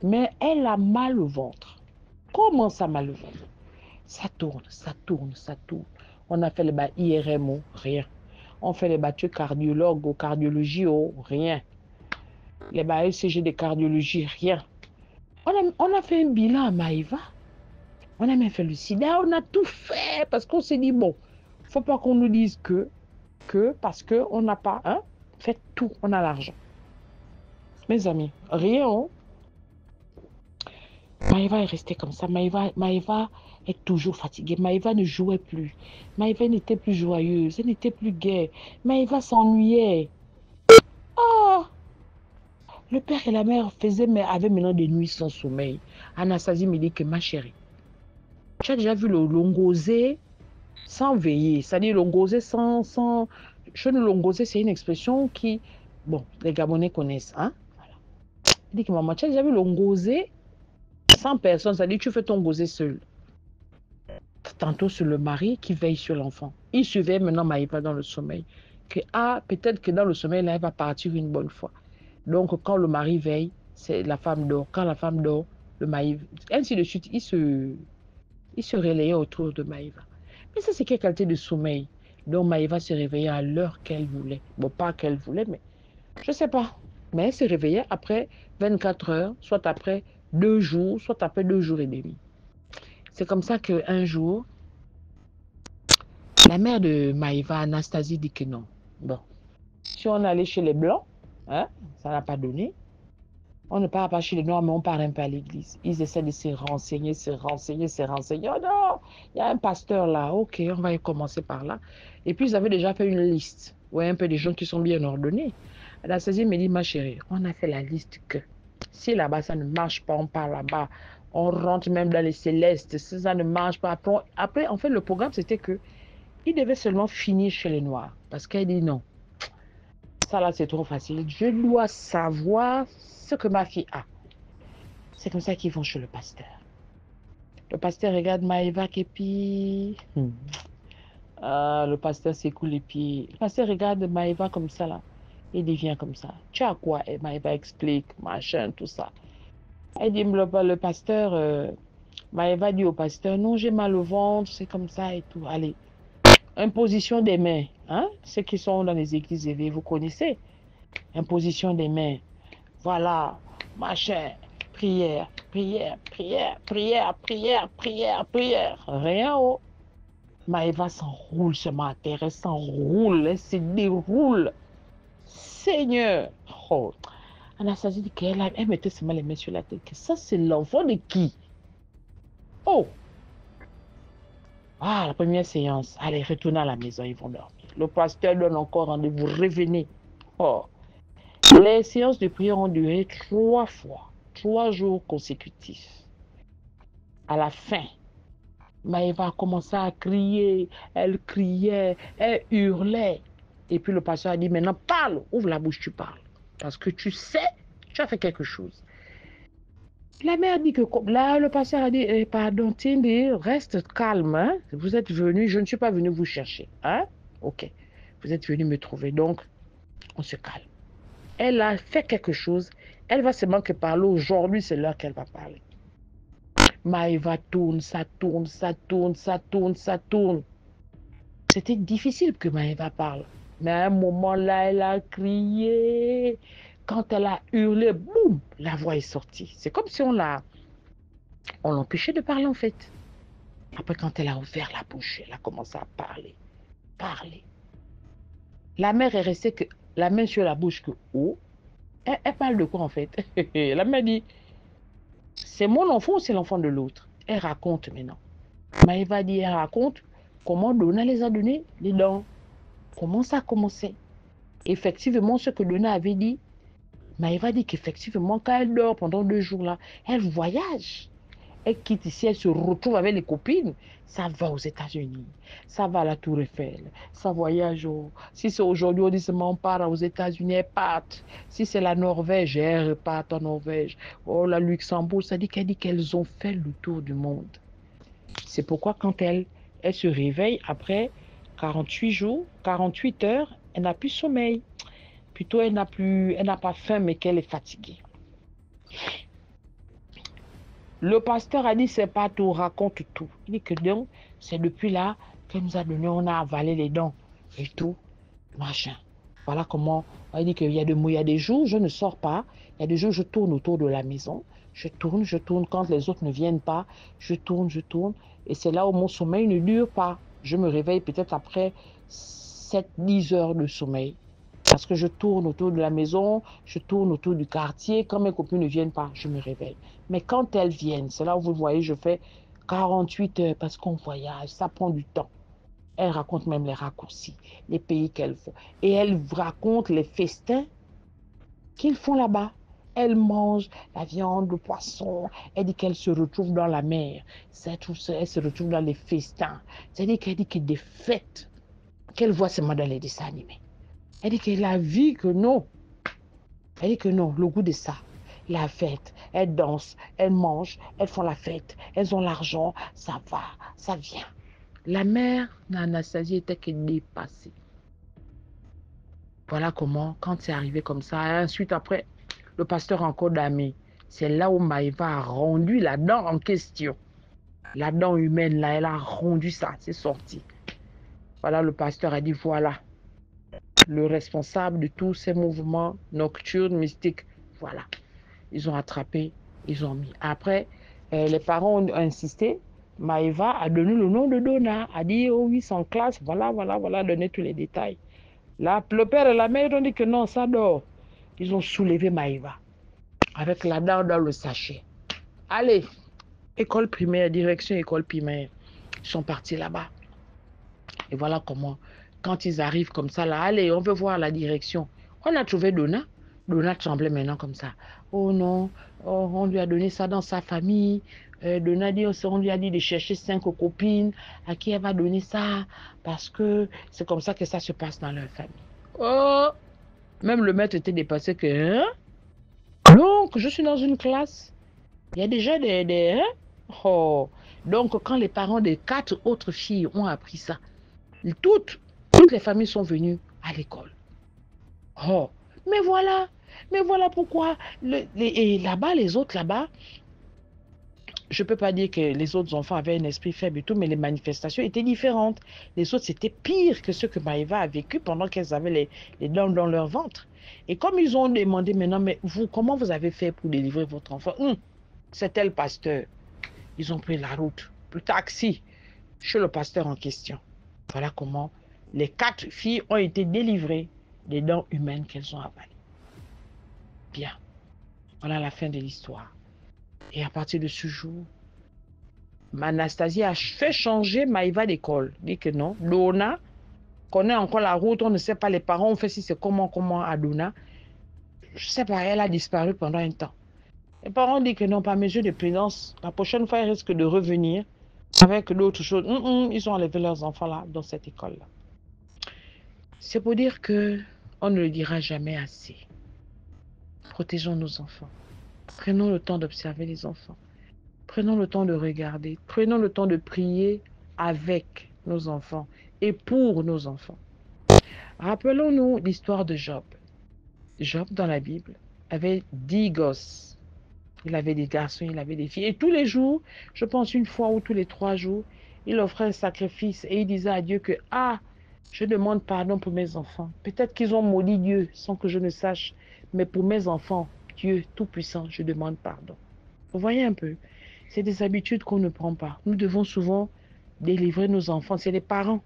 mais elle a mal au ventre. Comment ça mal au ventre? Ça tourne, ça tourne, ça tourne. On a fait le IRMO, rien. On fait les battues cardiologues ou cardiologie, rien. Les ECG de cardiologie, rien. On a fait un bilan à Maïva. On a même fait le sida, on a tout fait parce qu'on s'est dit, bon, il ne faut pas qu'on nous dise parce qu'on n'a pas fait tout, on a l'argent. Mes amis, rien. Hein? Maïva est restée comme ça. Maïva est toujours fatiguée. Maïva ne jouait plus. Maïva n'était plus joyeuse, elle n'était plus gaie. Maïva s'ennuyait. Oh! Le père et la mère avaient maintenant des nuits sans sommeil. Anastasie me dit que ma chérie, tu as déjà vu le longosé sans veiller, c'est-à-dire longosé sans... Chez nous, longosé, c'est une expression qui, bon, les Gabonais connaissent. Hein? Voilà. Elle dit que maman, tu as déjà vu longosé sans personne, c'est-à-dire tu fais ton gosé seul. Tantôt sur le mari qui veille sur l'enfant. Il surveille maintenant Maïva dans le sommeil. Que, peut-être que dans le sommeil, là, elle va partir une bonne fois. Donc, quand le mari veille, c'est la femme dort. Quand la femme dort, le mari... Ainsi de suite, il se relayait autour de Maïva. Mais ça, c'est quelle qualité de sommeil? Donc, Maïva se réveillait à l'heure qu'elle voulait. Bon, pas qu'elle voulait, mais je ne sais pas. Mais elle se réveillait après 24 heures, soit après 2 jours, soit après 2 jours et demi. C'est comme ça qu'un jour, la mère de Maïva, Anastasie, dit que non. Bon, si on allait chez les Blancs, ça n'a pas donné. On ne part pas chez les Noirs, mais on part un peu à l'église. Ils essaient de se renseigner. Oh non, il y a un pasteur là. Ok, on va y commencer par là. Et puis, ils avaient déjà fait une liste. Ouais, un peu des gens qui sont bien ordonnés. Anastasie me dit, ma chérie, on a fait la liste que si là-bas, ça ne marche pas, on part là-bas. On rentre même dans les célestes. Si ça ne marche pas, après en fait, le programme, c'était que il devait seulement finir chez les Noirs. Parce qu'elle dit non. Ça là, c'est trop facile. Je dois savoir ce que ma fille a. C'est comme ça qu'ils vont chez le pasteur. Le pasteur regarde Maïva et puis... le pasteur secoue les pieds. Le pasteur regarde Maïva comme ça là. Il devient comme ça. Tu as quoi? Et Maïva explique, machin, tout ça. Elle dit, le pasteur... Maïva dit au pasteur, non, j'ai mal au ventre, c'est comme ça et tout. Allez. Imposition des mains. Hein? Ceux qui sont dans les églises éveillées, vous connaissez. Imposition des mains. Voilà. Machin. Prière. Rien. Oh. Maëva s'enroule ce matin. Elle s'enroule. Elle se déroule. Seigneur. Oh. Anastasie dit qu'elle mettait seulement les mains sur la tête. Ça, c'est l'enfant de qui? Oh. La première séance. Allez, retournez à la maison, ils vont dormir. Le pasteur donne encore rendez-vous. Revenez. Oh. Les séances de prière ont duré 3 fois. 3 jours consécutifs. À la fin, Maëva a commencé à crier, elle criait, elle hurlait. Et puis le pasteur a dit, maintenant parle, ouvre la bouche, tu parles. Parce que tu sais, tu as fait quelque chose. La mère dit que, là, le pasteur a dit, pardon, Cindy, reste calme, hein? Vous êtes venu, je ne suis pas venu vous chercher, hein? Ok, vous êtes venu me trouver, donc on se calme. Elle a fait quelque chose, elle va seulement que parler aujourd'hui, c'est l'heure qu'elle va parler. Maëva tourne, ça tourne, ça tourne, ça tourne, ça tourne. C'était difficile que Maëva parle. Mais à un moment là, elle a crié. Quand elle a hurlé, boum, la voix est sortie. C'est comme si on l'empêchait de parler en fait. Après, quand elle a ouvert la bouche, elle a commencé à parler, parler. La mère est restée que la main sur la bouche que oh. Elle parle de quoi en fait? La mère dit, c'est mon enfant ou c'est l'enfant de l'autre? Elle raconte maintenant. Maëva dit, elle raconte comment Donna les a donné les dents. Comment ça a commencé? Effectivement, ce que Donna avait dit, Maëva dit qu'effectivement, quand elle dort pendant 2 jours là, elle voyage. Elle quitte ici, elle se retrouve avec les copines. Ça va aux États-Unis, ça va à la Tour Eiffel, ça voyage. Si c'est aujourd'hui, on dit seulement on part aux États-Unis, elle part. Si c'est la Norvège, elle part en Norvège. Oh, la Luxembourg, ça dit qu'elles ont fait le tour du monde. C'est pourquoi quand elle se réveille après 48 jours, 48 heures, elle n'a plus sommeil. Plutôt, elle n'a pas faim, mais qu'elle est fatiguée. Le pasteur a dit, c'est pas tout, raconte tout. Il dit que donc, c'est depuis là qu'elle nous a donné, on a avalé les dents et tout, machin. Voilà comment, il dit qu'il y a des jours, je ne sors pas, il y a des jours, je tourne autour de la maison, je tourne, quand les autres ne viennent pas, je tourne, et c'est là où mon sommeil ne dure pas. Je me réveille peut-être après 7-10 heures de sommeil. Parce que je tourne autour de la maison, je tourne autour du quartier. Quand mes copines ne viennent pas, je me réveille. Mais quand elles viennent, c'est là où vous voyez, je fais 48 heures parce qu'on voyage, ça prend du temps. Elle raconte même les raccourcis, les pays qu'elle font. Et elle raconte les festins qu'ils font là-bas. Elle mange la viande, le poisson. Elle dit qu'elle se retrouve dans la mer. Elle se retrouve dans les festins. C'est-à-dire qu'elle dit que des fêtes qu'elle voit seulement dans les dessins animés. Elle dit qu'elle a vu que non. Elle dit que non, le goût de ça. La fête, elles dansent, elles mangent, elles font la fête, elles ont l'argent, ça va, ça vient. La mère d'Anastasie était que dépassée. Voilà comment, quand c'est arrivé comme ça, ensuite après, le pasteur encore d'amis, c'est là où Maëva a rendu la dent en question. La dent humaine, là, elle a rendu ça, c'est sorti. Voilà, le pasteur a dit, voilà, le responsable de tous ces mouvements nocturnes, mystiques, voilà. Ils ont attrapé, ils ont mis. Après, les parents ont insisté. Maëva a donné le nom de Donna, a dit, oh oui, son classe, voilà, donné tous les détails. Là, le père et la mère ont dit que non, ça dort. Ils ont soulevé Maëva avec la dent dans le sachet. Allez, école primaire, direction école primaire. Ils sont partis là-bas. Et voilà comment, quand ils arrivent comme ça, là, allez, on veut voir la direction. On a trouvé Donna. Donna tremblait maintenant comme ça. Oh non, on lui a donné ça dans sa famille. Donna dit, on lui a dit de chercher 5 copines à qui elle va donner ça. Parce que c'est comme ça que ça se passe dans leur famille. Oh, même le maître était dépassé que, hein? Donc, je suis dans une classe. Il y a déjà des hein? Oh. Donc, quand les parents des 4 autres filles ont appris ça, toutes les familles sont venues à l'école. Oh, mais voilà pourquoi. Et là-bas, les autres là-bas, je ne peux pas dire que les autres enfants avaient un esprit faible et tout, mais les manifestations étaient différentes. Les autres, c'était pire que ce que Maëva a vécu pendant qu'elles avaient les dents dans leur ventre. Et comme ils ont demandé maintenant, mais vous, comment vous avez fait pour délivrer votre enfant? C'était le pasteur. Ils ont pris la route, le taxi, chez le pasteur en question. Voilà comment les 4 filles ont été délivrées des dents humaines qu'elles ont avalées. Bien, voilà la fin de l'histoire. Et à partir de ce jour, Anastasie a fait changer Maëva d'école. Dit que non, Donna connaît encore la route, on ne sait pas, les parents ont fait si c'est comment à Donna. Je ne sais pas, elle a disparu pendant un temps. Les parents disent que non, par mesure de prudence, la prochaine fois, elle risque de revenir avec d'autres choses. Ils ont enlevé leurs enfants là, dans cette école-là. C'est pour dire que on ne le dira jamais assez. Protégeons nos enfants. Prenons le temps d'observer les enfants. Prenons le temps de regarder. Prenons le temps de prier avec nos enfants et pour nos enfants. Rappelons-nous l'histoire de Job. Job, dans la Bible, avait 10 gosses. Il avait des garçons, il avait des filles. Et tous les jours, je pense une fois ou tous les 3 jours, il offrait un sacrifice et il disait à Dieu que, je demande pardon pour mes enfants. Peut-être qu'ils ont maudit Dieu sans que je ne sache, mais pour mes enfants, Dieu Tout-Puissant, je demande pardon. Vous voyez un peu, c'est des habitudes qu'on ne prend pas. Nous devons souvent délivrer nos enfants. C'est les parents.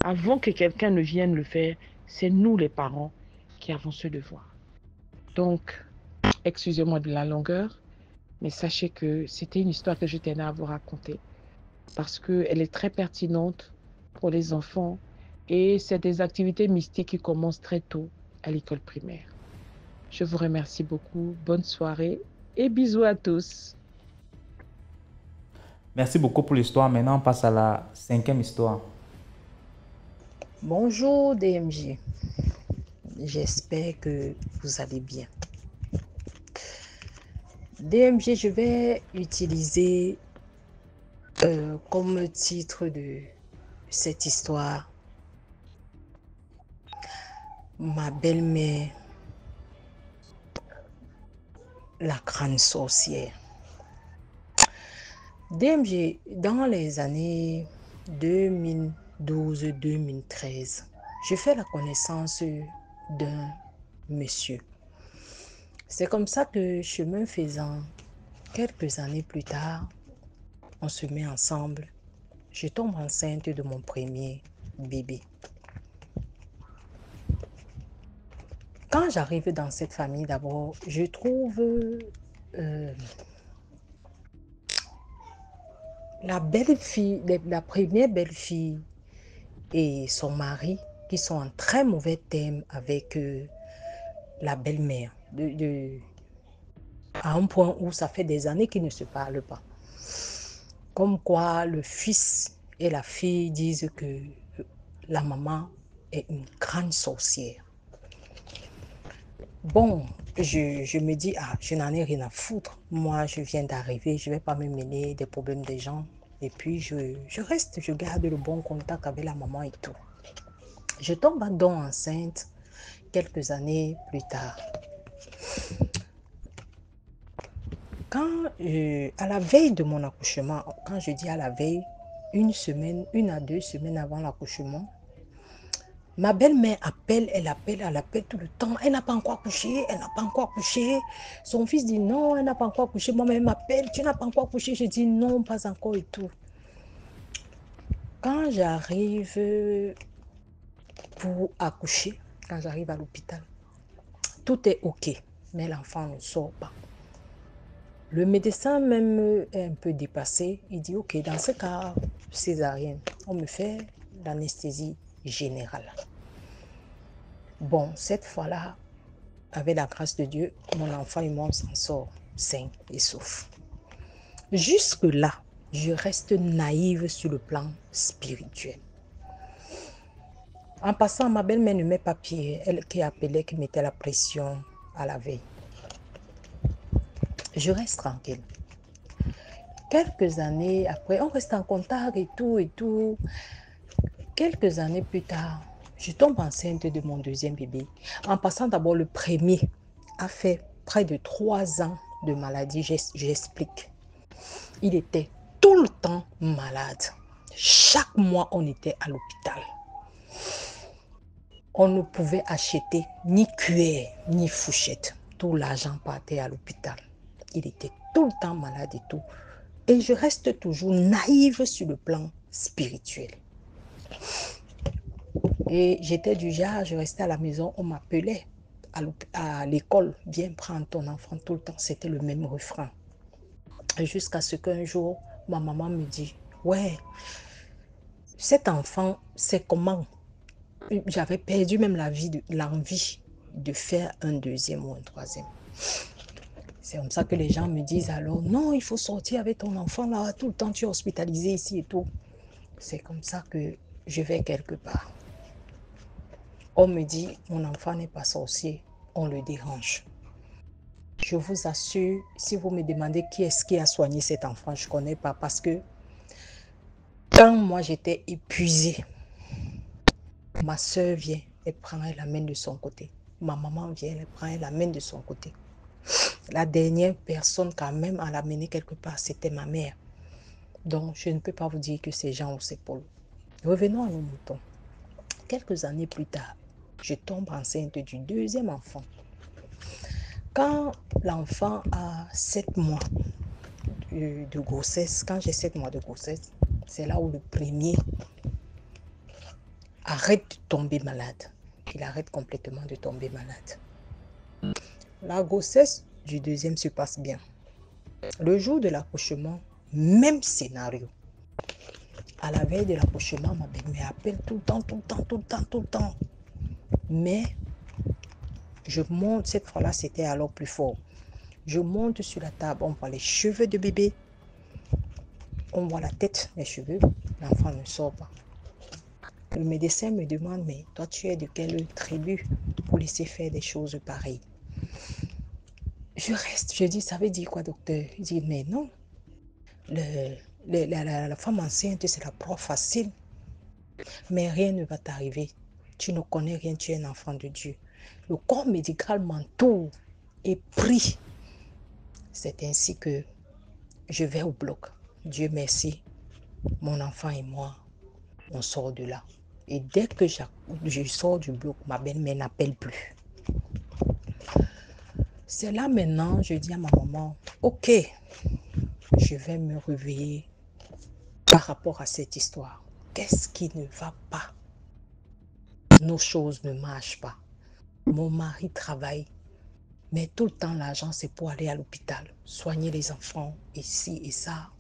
Avant que quelqu'un ne vienne le faire, c'est nous les parents qui avons ce devoir. Donc, excusez-moi de la longueur, mais sachez que c'était une histoire que je tenais à vous raconter parce qu'elle est très pertinente pour les enfants et c'est des activités mystiques qui commencent très tôt à l'école primaire. Je vous remercie beaucoup. Bonne soirée et bisous à tous. Merci beaucoup pour l'histoire. Maintenant, on passe à la 5e histoire. Bonjour DMJ, j'espère que vous allez bien. DMJ, je vais utiliser comme titre de cette histoire ma belle-mère, la grande sorcière. DMJ, dans les années 2012-2013, je fais la connaissance d'un monsieur. C'est comme ça que, chemin faisant, quelques années plus tard, on se met ensemble. Je tombe enceinte de mon premier bébé. Quand j'arrive dans cette famille, d'abord, je trouve la belle-fille, la première belle-fille et son mari qui sont en très mauvais termes avec la belle-mère, à un point où ça fait des années qu'ils ne se parlent pas. Comme quoi le fils et la fille disent que la maman est une grande sorcière. Bon, je me dis, je n'en ai rien à foutre. Moi, je viens d'arriver, je ne vais pas me mêler des problèmes des gens. Et puis, je reste, je garde le bon contact avec la maman et tout. Je tombe donc enceinte quelques années plus tard. Quand, à la veille de mon accouchement, quand je dis à la veille, une à 2 semaines avant l'accouchement, ma belle-mère appelle, elle appelle tout le temps. Elle n'a pas encore accouché, elle n'a pas encore accouché. Son fils dit non, elle n'a pas encore accouché. Moi-même, elle m'appelle, tu n'as pas encore accouché. Je dis non, pas encore et tout. Quand j'arrive pour accoucher, quand j'arrive à l'hôpital, tout est OK, mais l'enfant ne sort pas. Le médecin même est un peu dépassé. Il dit OK, dans ce cas, césarienne, on me fait l'anesthésie générale. Bon, cette fois-là, avec la grâce de Dieu, mon enfant et moi, on s'en sort sain et sauf. Jusque-là, je reste naïve sur le plan spirituel. En passant, ma belle-mère ne met pas pied, elle qui appelait, qui mettait la pression à la veille. Je reste tranquille. Quelques années après, on reste en contact et tout. Quelques années plus tard, je tombe enceinte de mon deuxième bébé. En passant, d'abord, le premier a fait près de 3 ans de maladie. J'explique. Il était tout le temps malade. Chaque mois, on était à l'hôpital. On ne pouvait acheter ni cuillère, ni fourchette. Tout l'argent partait à l'hôpital. Il était tout le temps malade et tout. Et je reste toujours naïve sur le plan spirituel. Et j'étais du genre, je restais à la maison, on m'appelait à l'école, viens prendre ton enfant tout le temps. C'était le même refrain. Jusqu'à ce qu'un jour, ma maman me dit, ouais, cet enfant, c'est comment? J'avais perdu même l'envie de faire un deuxième ou un troisième. C'est comme ça que les gens me disent alors, non, il faut sortir avec ton enfant là, tout le temps tu es hospitalisé ici et tout. C'est comme ça que je vais quelque part. On me dit, mon enfant n'est pas sorcier, on le dérange. Je vous assure, si vous me demandez qui est-ce qui a soigné cet enfant, je ne connais pas parce que quand moi j'étais épuisée, ma soeur vient, elle prend, elle l'amène de son côté. Ma maman vient, elle prend, elle l'amène de son côté. La dernière personne quand même à l'amener quelque part, c'était ma mère. Donc, je ne peux pas vous dire que c'est Jean ou c'est Paul. Revenons à nos moutons. Quelques années plus tard, je tombe enceinte du deuxième enfant. Quand l'enfant a 7 mois de grossesse, quand j'ai 7 mois de grossesse, c'est là où le premier arrête de tomber malade. Il arrête complètement de tomber malade. La grossesse du deuxième se passe bien. Le jour de l'accouchement, même scénario. À la veille de l'accouchement, ma belle-mère appelle tout le temps. Mais je monte, cette fois-là, c'était alors plus fort. Je monte sur la table, on voit les cheveux de bébé, on voit la tête, les cheveux, l'enfant ne sort pas. Le médecin me demande, mais toi, tu es de quelle tribu pour laisser faire des choses pareilles? Je reste, je dis, ça veut dire quoi, docteur? Il dit, mais non, la femme enceinte, c'est la proie facile. Mais rien ne va t'arriver. Tu ne connais rien, tu es un enfant de Dieu. Le corps médical m'entoure et prie. C'est ainsi que je vais au bloc. Dieu merci, mon enfant et moi, on sort de là. Et dès que je sors du bloc, ma belle-mère n'appelle plus. C'est là maintenant, je dis à ma maman, ok, je vais me réveiller par rapport à cette histoire. Qu'est-ce qui ne va pas? Nos choses ne marchent pas. Mon mari travaille, mais tout le temps, l'argent, c'est pour aller à l'hôpital, soigner les enfants, ici et ça.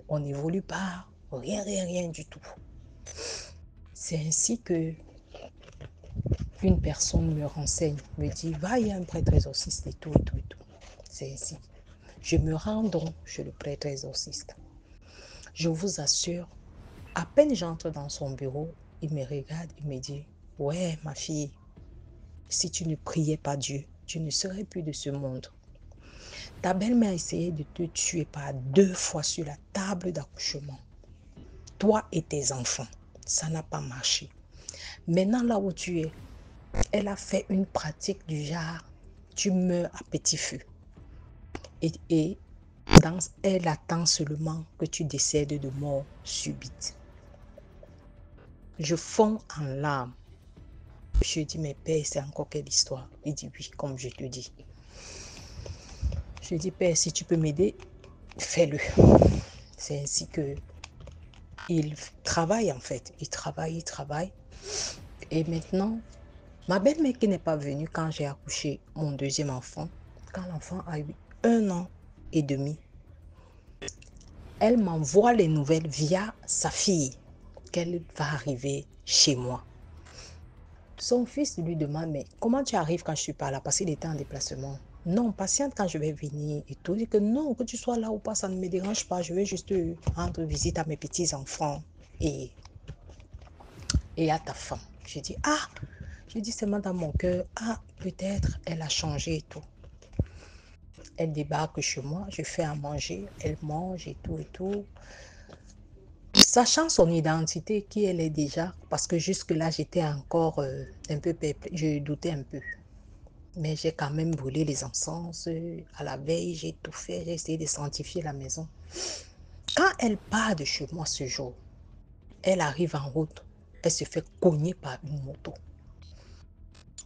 On n'évolue pas, rien du tout. C'est ainsi que une personne me renseigne, me dit, va, il y a un prêtre exorciste et tout. C'est ainsi. Je me rends donc chez le prêtre exorciste. Je vous assure, à peine j'entre dans son bureau, il me regarde, il me dit, ouais, ma fille, si tu ne priais pas Dieu, tu ne serais plus de ce monde. Ta belle-mère a essayé de te tuer par 2 fois sur la table d'accouchement. Toi et tes enfants, ça n'a pas marché. Maintenant, là où tu es, elle a fait une pratique du genre, tu meurs à petit feu. Et elle attend seulement que tu décèdes de mort subite. Je fonds en larmes. Je dis, mais père, c'est encore quelle histoire? Il dit, oui, comme je te dis. Je dis, père, si tu peux m'aider, fais-le. C'est ainsi que il travaille en fait. Il travaille. Et maintenant, ma belle-mère qui n'est pas venue quand j'ai accouché mon deuxième enfant, quand l'enfant a eu 1 an et demi, elle m'envoie les nouvelles via sa fille qu'elle va arriver chez moi. Son fils lui demande, mais comment tu arrives quand je ne suis pas là? Parce qu'il était en déplacement. Non, patiente quand je vais venir et tout. Il dit que non, que tu sois là ou pas, ça ne me dérange pas. Je vais juste rendre visite à mes petits-enfants et à ta femme. Je dis, je dis seulement dans mon cœur, peut-être elle a changé et tout. Elle débarque chez moi, je fais à manger, elle mange et tout. Sachant son identité, qui elle est déjà, parce que jusque-là, j'étais encore un peu perplexe, je doutais un peu. Mais j'ai quand même brûlé les encens. À la veille, j'ai tout fait, j'ai essayé de sanctifier la maison. Quand elle part de chez moi ce jour, elle arrive en route, elle se fait cogner par une moto.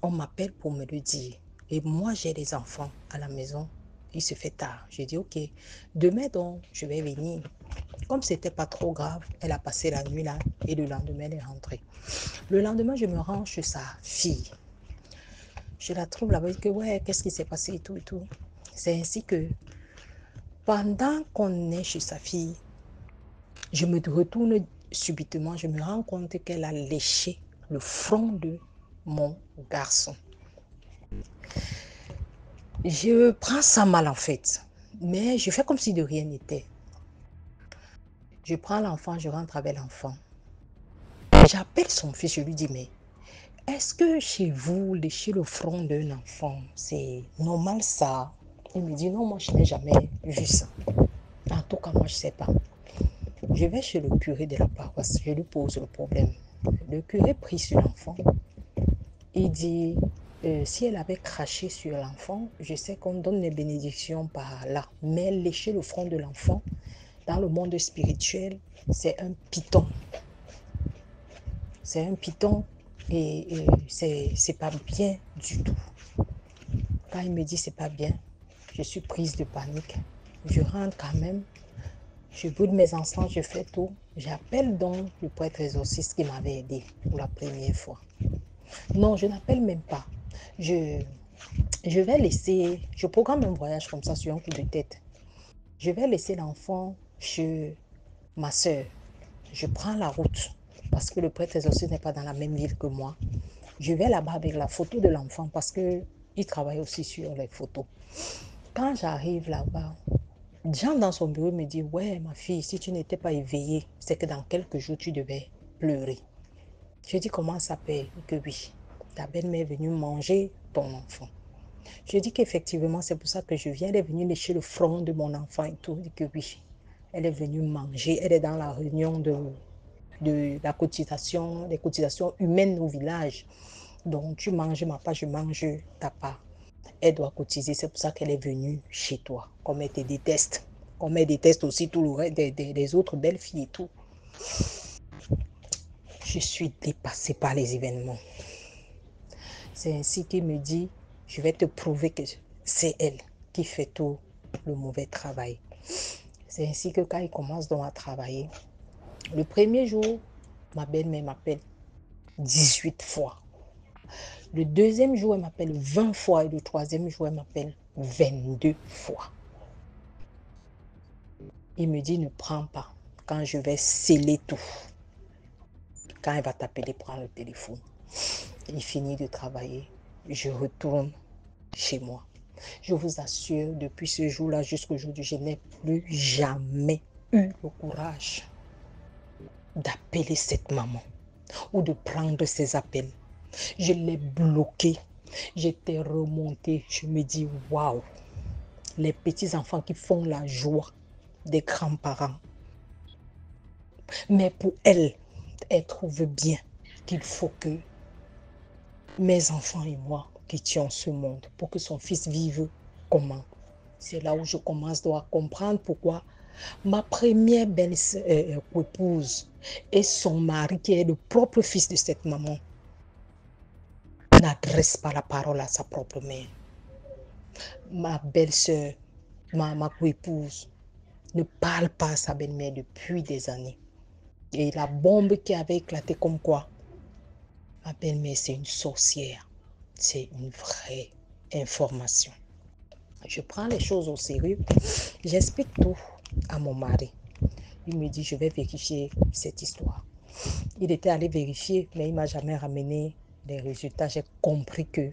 On m'appelle pour me le dire. Et moi, j'ai les enfants à la maison. Il se fait tard. J'ai dit, ok, demain donc, je vais venir. Comme c'était pas trop grave, elle a passé la nuit là et le lendemain, elle est rentrée. Le lendemain, je me rends chez sa fille. Je la trouve là-bas, je dis que ouais, qu'est-ce qui s'est passé et tout. C'est ainsi que pendant qu'on est chez sa fille, je me retourne subitement, je me rends compte qu'elle a léché le front de mon garçon. Je prends ça mal en fait, mais je fais comme si de rien n'était. Je prends l'enfant, je rentre avec l'enfant. J'appelle son fils, je lui dis, mais est-ce que chez vous, lécher le front d'un enfant, c'est normal ça? Il me dit, non, moi je n'ai jamais vu ça. En tout cas, moi je ne sais pas. Je vais chez le curé de la paroisse, je lui pose le problème. Le curé prie sur l'enfant. Il dit, si elle avait craché sur l'enfant, je sais qu'on donne les bénédictions par là. Mais lécher le front de l'enfant, dans le monde spirituel, c'est un python. C'est un python et c'est pas bien du tout. Quand il me dit c'est pas bien, je suis prise de panique. Je rentre quand même. Je brûle mes encens, je fais tout. J'appelle donc le prêtre exorciste qui m'avait aidé pour la première fois. Non, je n'appelle même pas. Je vais laisser, je programme un voyage comme ça sur un coup de tête. Je vais laisser l'enfant chez ma soeur. Je prends la route parce que le prêtre exorciste n'est pas dans la même ville que moi. Je vais là-bas avec la photo de l'enfant parce qu'il travaille aussi sur les photos. Quand j'arrive là-bas, Jean dans son bureau me dit, ouais ma fille, si tu n'étais pas éveillée, c'est que dans quelques jours tu devais pleurer. Je dis, comment ça peut? Que oui, ta belle-mère est venue manger ton enfant. Je dis qu'effectivement, c'est pour ça que je viens. Elle est venue lécher le front de mon enfant et tout. Je dis que oui, elle est venue manger. Elle est dans la réunion de la cotisation, des cotisations humaines au village. Donc, tu manges ma part, je mange ta part. Elle doit cotiser, c'est pour ça qu'elle est venue chez toi. Comme elle te déteste. Comme elle déteste aussi tout le reste des autres belles filles et tout. Je suis dépassée par les événements. C'est ainsi qu'il me dit, je vais te prouver que c'est elle qui fait tout le mauvais travail. C'est ainsi que quand il commence donc à travailler, le premier jour, ma belle-mère m'appelle 18 fois. Le deuxième jour, elle m'appelle 20 fois et le troisième jour, elle m'appelle 22 fois. Il me dit, ne prends pas quand je vais sceller tout. Quand elle va t'appeler, prends le téléphone. Il finit de travailler. Je retourne chez moi. Je vous assure, depuis ce jour-là jusqu'aujourd'hui, je n'ai plus jamais eu le courage d'appeler cette maman ou de prendre ses appels. Je l'ai bloquée. J'étais remontée. Je me dis, waouh, les petits-enfants qui font la joie des grands-parents. Mais pour elle, elle trouve bien qu'il faut que mes enfants et moi quittions ce monde pour que son fils vive comment. C'est là où je commence à comprendre pourquoi ma première belle épouse et son mari, qui est le propre fils de cette maman, n'adresse pas la parole à sa propre mère. Ma belle-sœur, ma co-épouse, ne parle pas à sa belle-mère depuis des années. Et la bombe qui avait éclaté comme quoi, ma belle-mère, c'est une sorcière. C'est une vraie information. Je prends les choses au sérieux. J'explique tout à mon mari. Il me dit, je vais vérifier cette histoire. Il était allé vérifier, mais il ne m'a jamais ramené les résultats. J'ai compris que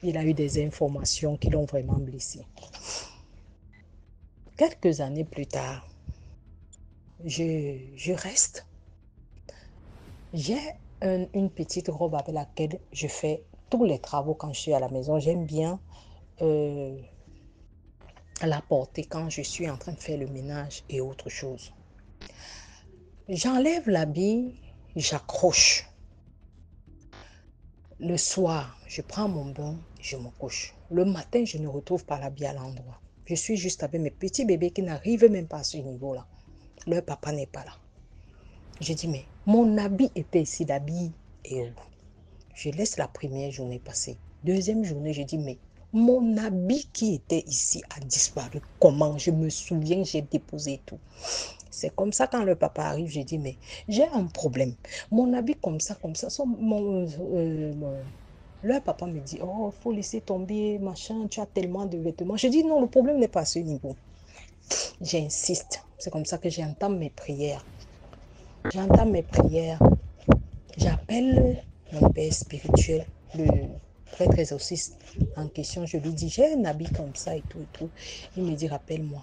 il a eu des informations qui l'ont vraiment blessé. Quelques années plus tard, je reste. J'ai une petite robe avec laquelle je fais tous les travaux quand je suis à la maison. J'aime bien la porter quand je suis en train de faire le ménage et autre chose. J'enlève l'habit, j'accroche. Le soir, je prends mon bain, je me couche. Le matin, je ne retrouve pas l'habit à l'endroit. Je suis juste avec mes petits bébés qui n'arrivent même pas à ce niveau-là. Leur papa n'est pas là. Je dis, mais mon habit était ici, l'habit est où? Je laisse la première journée passer. Deuxième journée, je dis, mais mon habit qui était ici a disparu. Comment? Je me souviens, j'ai déposé tout. C'est comme ça, quand le papa arrive, je dis, mais j'ai un problème. Mon habit comme ça, leur papa me dit, oh, il faut laisser tomber, machin, tu as tellement de vêtements. Je dis, non, le problème n'est pas à ce niveau. J'insiste. C'est comme ça que j'entame mes prières. J'entame mes prières. J'appelle mon père spirituel, prêtre exorciste en question, je lui dis, j'ai un habit comme ça et tout et tout. Il me dit, rappelle-moi.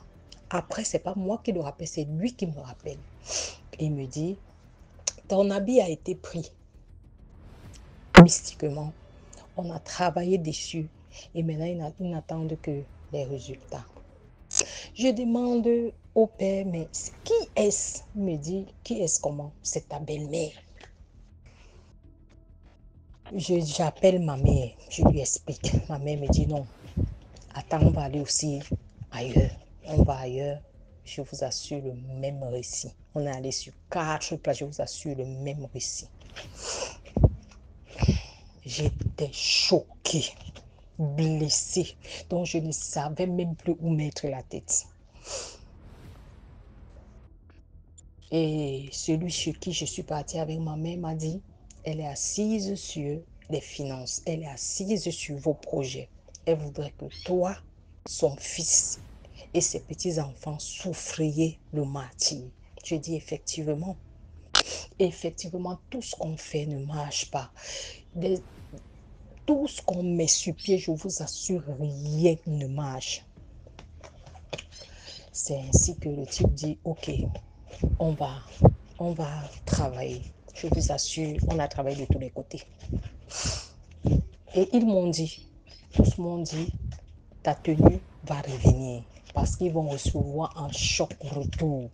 Après, c'est pas moi qui le rappelle, c'est lui qui me rappelle. Il me dit, ton habit a été pris mystiquement. On a travaillé dessus et maintenant, ils n'attendent que les résultats. Je demande au père, mais qui est-ce? Il me dit, qui est-ce comment? C'est ta belle-mère. J'appelle ma mère, je lui explique. Ma mère me dit non, attends, on va aller aussi ailleurs. On va ailleurs, je vous assure le même récit. On est allé sur 4 places, je vous assure le même récit. J'étais choquée, blessée, donc je ne savais même plus où mettre la tête. Et celui chez qui je suis partie avec ma mère m'a dit, elle est assise sur les finances, elle est assise sur vos projets. Elle voudrait que toi, son fils et ses petits-enfants souffriez le martyre. Je dis effectivement, tout ce qu'on fait ne marche pas. Tout ce qu'on met sur pied, je vous assure, rien ne marche. C'est ainsi que le type dit, ok, on va travailler. Je vous assure, on a travaillé de tous les côtés. Et ils m'ont dit, tous m'ont dit, ta tenue va revenir parce qu'ils vont recevoir un choc retour.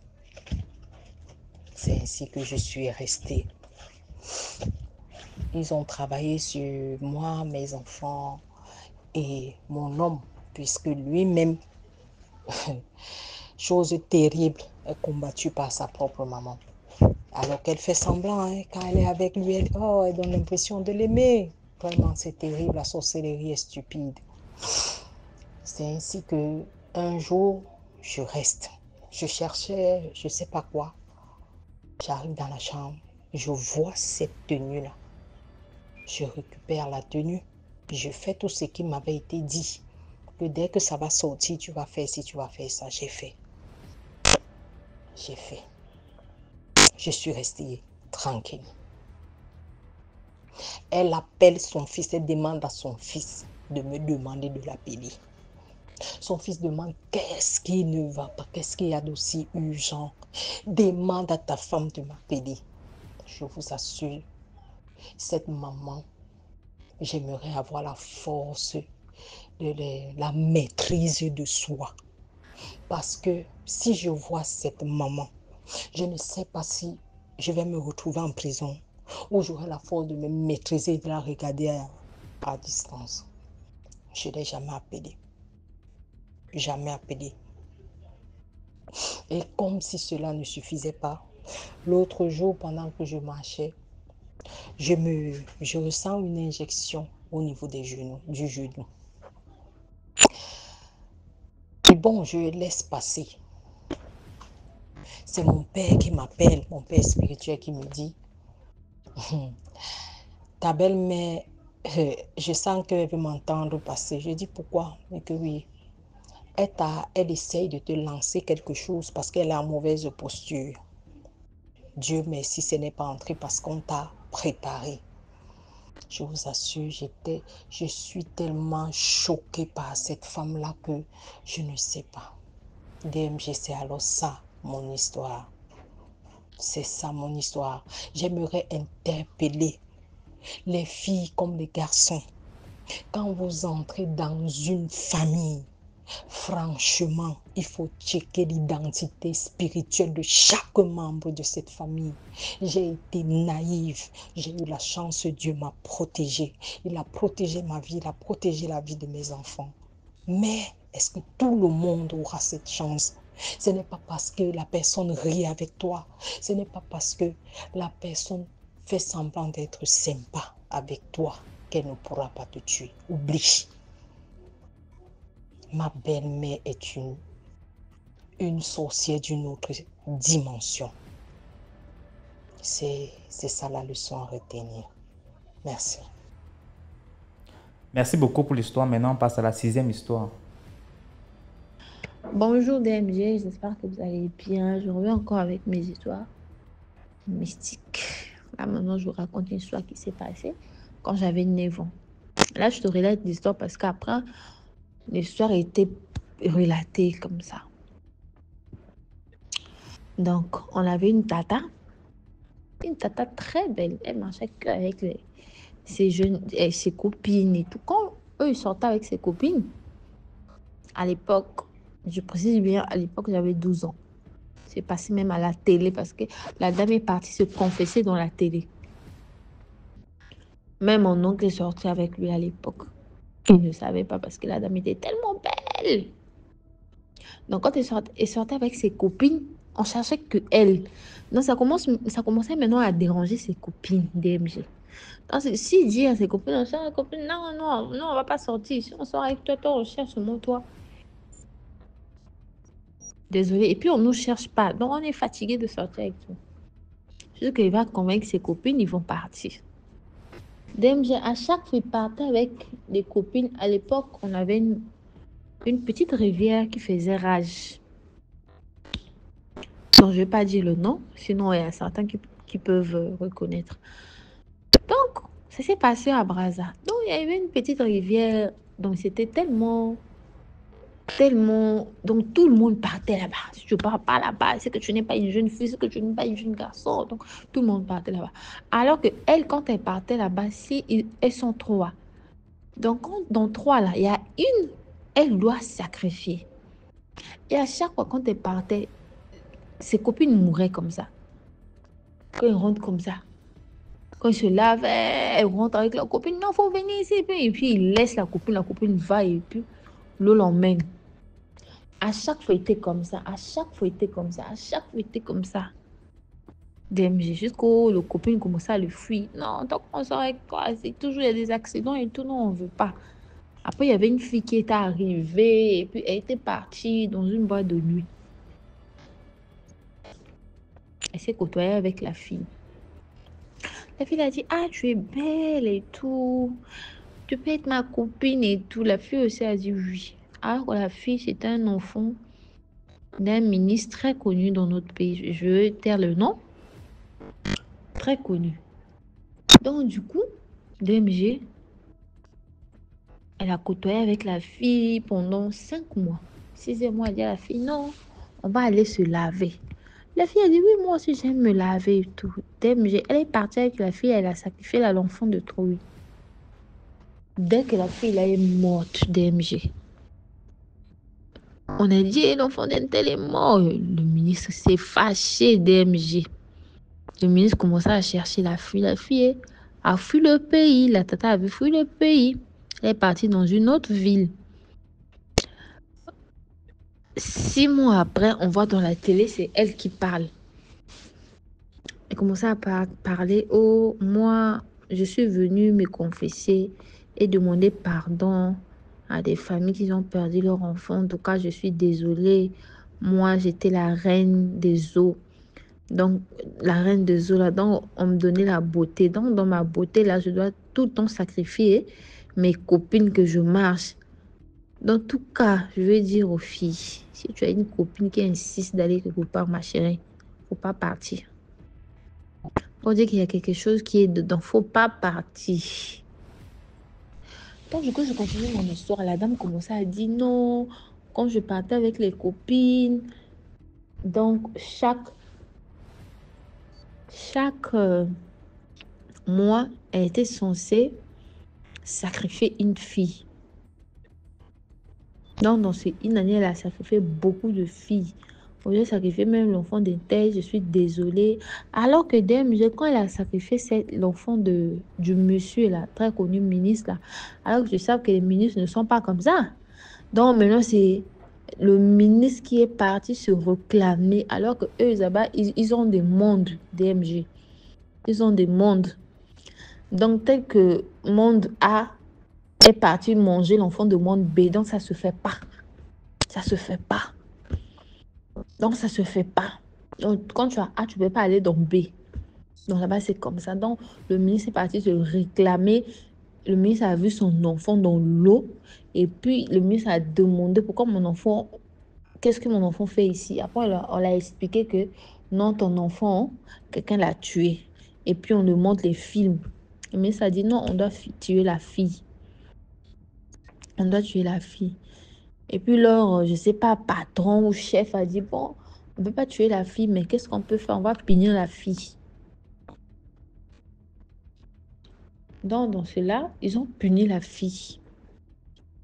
C'est ainsi que je suis restée. Ils ont travaillé sur moi, mes enfants et mon homme, puisque lui-même, chose terrible, est combattu par sa propre maman. Alors qu'elle fait semblant, hein, quand elle est avec lui, elle donne l'impression de l'aimer. Vraiment, c'est terrible, la sorcellerie est stupide. C'est ainsi que un jour, je reste. Je cherchais, je ne sais pas quoi. J'arrive dans la chambre, je vois cette tenue-là. Je récupère la tenue. Je fais tout ce qui m'avait été dit. Que dès que ça va sortir, tu vas faire ci, tu vas faire ça. J'ai fait. J'ai fait. Je suis restée tranquille. Elle appelle son fils, elle demande à son fils de me demander de l'appeler. Son fils demande qu'est-ce qui ne va pas, qu'est-ce qu'il y a d'aussi urgent. Demande à ta femme de m'appeler. Je vous assure, cette maman, j'aimerais avoir la force, la maîtrise de soi. Parce que si je vois cette maman, je ne sais pas si je vais me retrouver en prison ou j'aurai la force de me maîtriser et de la regarder à distance. Je ne l'ai jamais appelée. Jamais appelée. Et comme si cela ne suffisait pas, l'autre jour, pendant que je marchais, je ressens une injection au niveau du genou. Et bon, je laisse passer. C'est mon père qui m'appelle, mon père spirituel qui me dit, ta belle-mère, je sens qu'elle veut m'entendre passer. Je dis pourquoi? Et que oui, elle essaye de te lancer quelque chose parce qu'elle est en mauvaise posture. Dieu merci, ce n'est pas entré parce qu'on t'a préparé. Je vous assure, je suis tellement choquée par cette femme-là que je ne sais pas. DMG, c'est alors ça, mon histoire. C'est ça, mon histoire. J'aimerais interpeller les filles comme les garçons. Quand vous entrez dans une famille, franchement, il faut checker l'identité spirituelle de chaque membre de cette famille. J'ai été naïve. J'ai eu la chance, Dieu m'a protégée. Il a protégé ma vie, il a protégé la vie de mes enfants. Mais est-ce que tout le monde aura cette chance? Ce n'est pas parce que la personne rit avec toi. Ce n'est pas parce que la personne fait semblant d'être sympa avec toi qu'elle ne pourra pas te tuer. Oublie. Ma belle-mère est une sorcière d'une autre dimension. C'est ça la leçon à retenir. Merci. Merci beaucoup pour l'histoire. Maintenant, on passe à la 6e histoire. Bonjour DMG, j'espère que vous allez bien. Je reviens encore avec mes histoires mystiques. Là maintenant, je vous raconte une histoire qui s'est passée quand j'avais 9 ans. Là, je te relate l'histoire parce qu'après, l'histoire était relatée comme ça. Donc, on avait une tata très belle. Elle marchait qu'avec ses copines et tout. Quand eux, ils sortaient avec ses copines, à l'époque, je précise bien, à l'époque, j'avais 12 ans. C'est passé même à la télé parce que la dame est partie se confesser dans la télé. Même mon oncle est sorti avec lui à l'époque. Il ne savait pas parce que la dame était tellement belle. Donc, quand elle sortait avec ses copines, on cherchait que elle. Donc, ça commençait maintenant à déranger ses copines DMG. Donc, s'il dit à ses copines, on sort avec copines, non, non, non, on va pas sortir. Si on sort avec toi, on cherche seulement toi. Désolée. Et puis, on ne nous cherche pas. Donc, on est fatigué de sortir avec toi. Juste qu'il va convaincre ses copines, ils vont partir. DMG, à chaque fois, il partait avec des copines. À l'époque, on avait une petite rivière qui faisait rage. Donc, je ne vais pas dire le nom, sinon il y a certains qui peuvent reconnaître. Donc, ça s'est passé à Brazza. Donc, il y avait une petite rivière. Donc, c'était tellement... Donc, tout le monde partait là-bas. Si tu ne pars pas là-bas, c'est que tu n'es pas une jeune fille, c'est que tu n'es pas une jeune garçon. Donc, tout le monde partait là-bas. Alors que elle, quand elle partait là-bas, elles sont trois. Donc, dans trois, là, il y a une, elle doit sacrifier. Et à chaque fois, quand elle partait, ses copines mouraient comme ça. Quand ils rentrent comme ça. Quand ils se lavent, elle rentre avec la copine. Non, il faut venir ici. Et puis, il laisse la copine va et puis l'eau l'emmène. À chaque fois, il était comme ça. À chaque fois, il était comme ça. À chaque fois, il était comme ça. DMG, jusqu'où le copine commençait à le fuir. Non, tant qu'on sort avec toi, c'est toujours il y a des accidents et tout. Non, on ne veut pas. Après, il y avait une fille qui était arrivée et puis elle était partie dans une boîte de nuit. Elle s'est côtoyée avec la fille. La fille a dit, ah, tu es belle et tout. Tu peux être ma copine et tout. La fille aussi a dit oui. Alors que la fille, c'était un enfant d'un ministre très connu dans notre pays. Je vais taire le nom. Très connu. Donc, du coup, DMG, elle a côtoyé avec la fille pendant 5 mois. 6e mois, elle dit à la fille, non, on va aller se laver. La fille a dit, oui, moi aussi, j'aime me laver et tout. DMG, elle est partie avec la fille, elle a sacrifié l'enfant de trop. Dès que la fille est morte, DMG, on a dit, l'enfant d'un tel est mort. Le ministre s'est fâché, DMG. Le ministre commençait à chercher la fille. La fille a fui le pays. La tata avait fui le pays. Elle est partie dans une autre ville. 6 mois après, on voit dans la télé, c'est elle qui parle. Elle commençait à parler. Oh, moi, je suis venue me confesser et demander pardon à des familles qui ont perdu leur enfant. En tout cas, je suis désolée. Moi, j'étais la reine des eaux. Donc, la reine des eaux, là, donc, on me donnait la beauté. Donc, dans ma beauté, là, je dois tout le temps sacrifier mes copines que je marche. Dans tout cas, je vais dire aux filles, si tu as une copine qui insiste d'aller quelque part, ma chérie, il ne faut pas partir. Pour dire qu'il y a quelque chose qui est dedans, il ne faut pas partir. Donc, du coup, je continue mon histoire. La dame commençait à dire non, quand je partais avec les copines, donc chaque mois, elle était censée sacrifier une fille. Donc, dans une année, elle a sacrifié beaucoup de filles. Au lieu de sacrifier même l'enfant d'un tel, je suis désolée. Alors que DMG, quand elle a sacrifié l'enfant du monsieur, là, très connu ministre, là, alors que je sais que les ministres ne sont pas comme ça. Donc, maintenant, c'est le ministre qui est parti se réclamer, alors que eux, là-bas, ils ont des mondes, DMG. Ils ont des mondes. Donc, tel que monde A est parti manger l'enfant de monde B. Donc, ça se fait pas. Ça se fait pas. Donc, ça se fait pas. Donc, quand tu as A, tu ne peux pas aller dans B. Donc, là-bas, c'est comme ça. Donc, le ministre est parti se réclamer. Le ministre a vu son enfant dans l'eau. Et puis, le ministre a demandé pourquoi mon enfant... Qu'est-ce que mon enfant fait ici? Après, on l'a expliqué que non, ton enfant, quelqu'un l'a tué. Et puis, on lui montre les films. Le ministre a dit non, on doit tuer la fille. On doit tuer la fille. Et puis leur, je sais pas, patron ou chef a dit, bon, on ne peut pas tuer la fille, mais qu'est-ce qu'on peut faire? On va punir la fille. Donc, dans cela, ils ont puni la fille.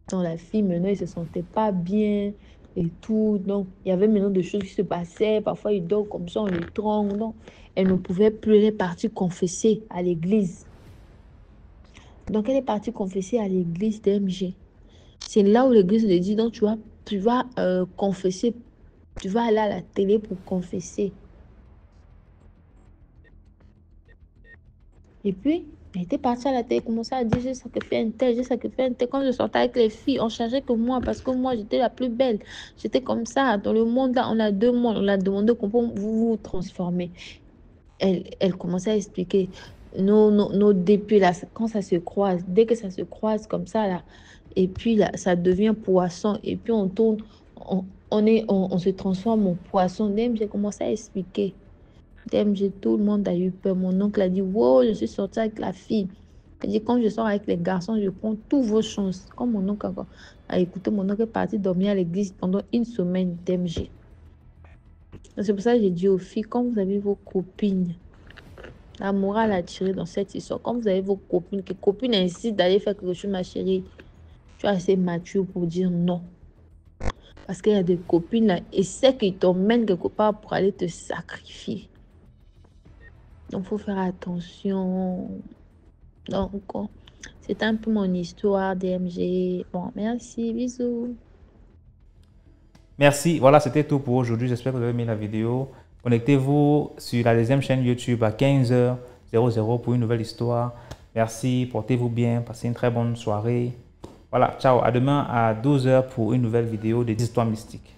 Dans la fille, maintenant, il ne se sentait pas bien et tout. Donc, il y avait maintenant des choses qui se passaient. Parfois, il dort comme ça, on le tronque. Donc, elle ne pouvait plus, elle est partie confesser à l'église. Donc, elle est partie confesser à l'église d'MG. C'est là où l'église lui dit, donc, tu vas confesser, tu vas aller à la télé pour confesser. Et puis, elle était partie à la télé, commençait à dire, j'ai ça que fait un tel, j'ai ça que fait un tel. Quand je sortais avec les filles, on changeait que moi, parce que moi, j'étais la plus belle. J'étais comme ça. Dans le monde, là, on a deux mondes. On a demandé comment vous transformer. Elle commençait à expliquer nos depuis là, quand ça se croise, dès que ça se croise comme ça, là, et puis là, ça devient poisson, et puis on tourne, on se transforme en poisson. Même j'ai commencé à expliquer. Tout le monde a eu peur. Mon oncle a dit, wow, je suis sortie avec la fille. Il dit, quand je sors avec les garçons, je prends toutes vos chances. Comme mon oncle a écouté, mon oncle est parti dormir à l'église pendant une semaine d'MG. C'est pour ça que j'ai dit aux filles, quand vous avez vos copines, la morale à tirer dans cette histoire, quand vous avez vos copines, que copines insistent d'aller faire quelque chose, ma chérie, tu es assez mature pour dire non. Parce qu'il y a des copines là, et c'est qu'ils t'emmènent quelque part pour aller te sacrifier. Donc, il faut faire attention. Donc, c'est un peu mon histoire d'MG. Bon, merci, bisous. Merci. Voilà, c'était tout pour aujourd'hui. J'espère que vous avez aimé la vidéo. Connectez-vous sur la deuxième chaîne YouTube à 15h00 pour une nouvelle histoire. Merci, portez-vous bien, passez une très bonne soirée. Voilà, ciao. À demain à 12h pour une nouvelle vidéo des histoires mystiques.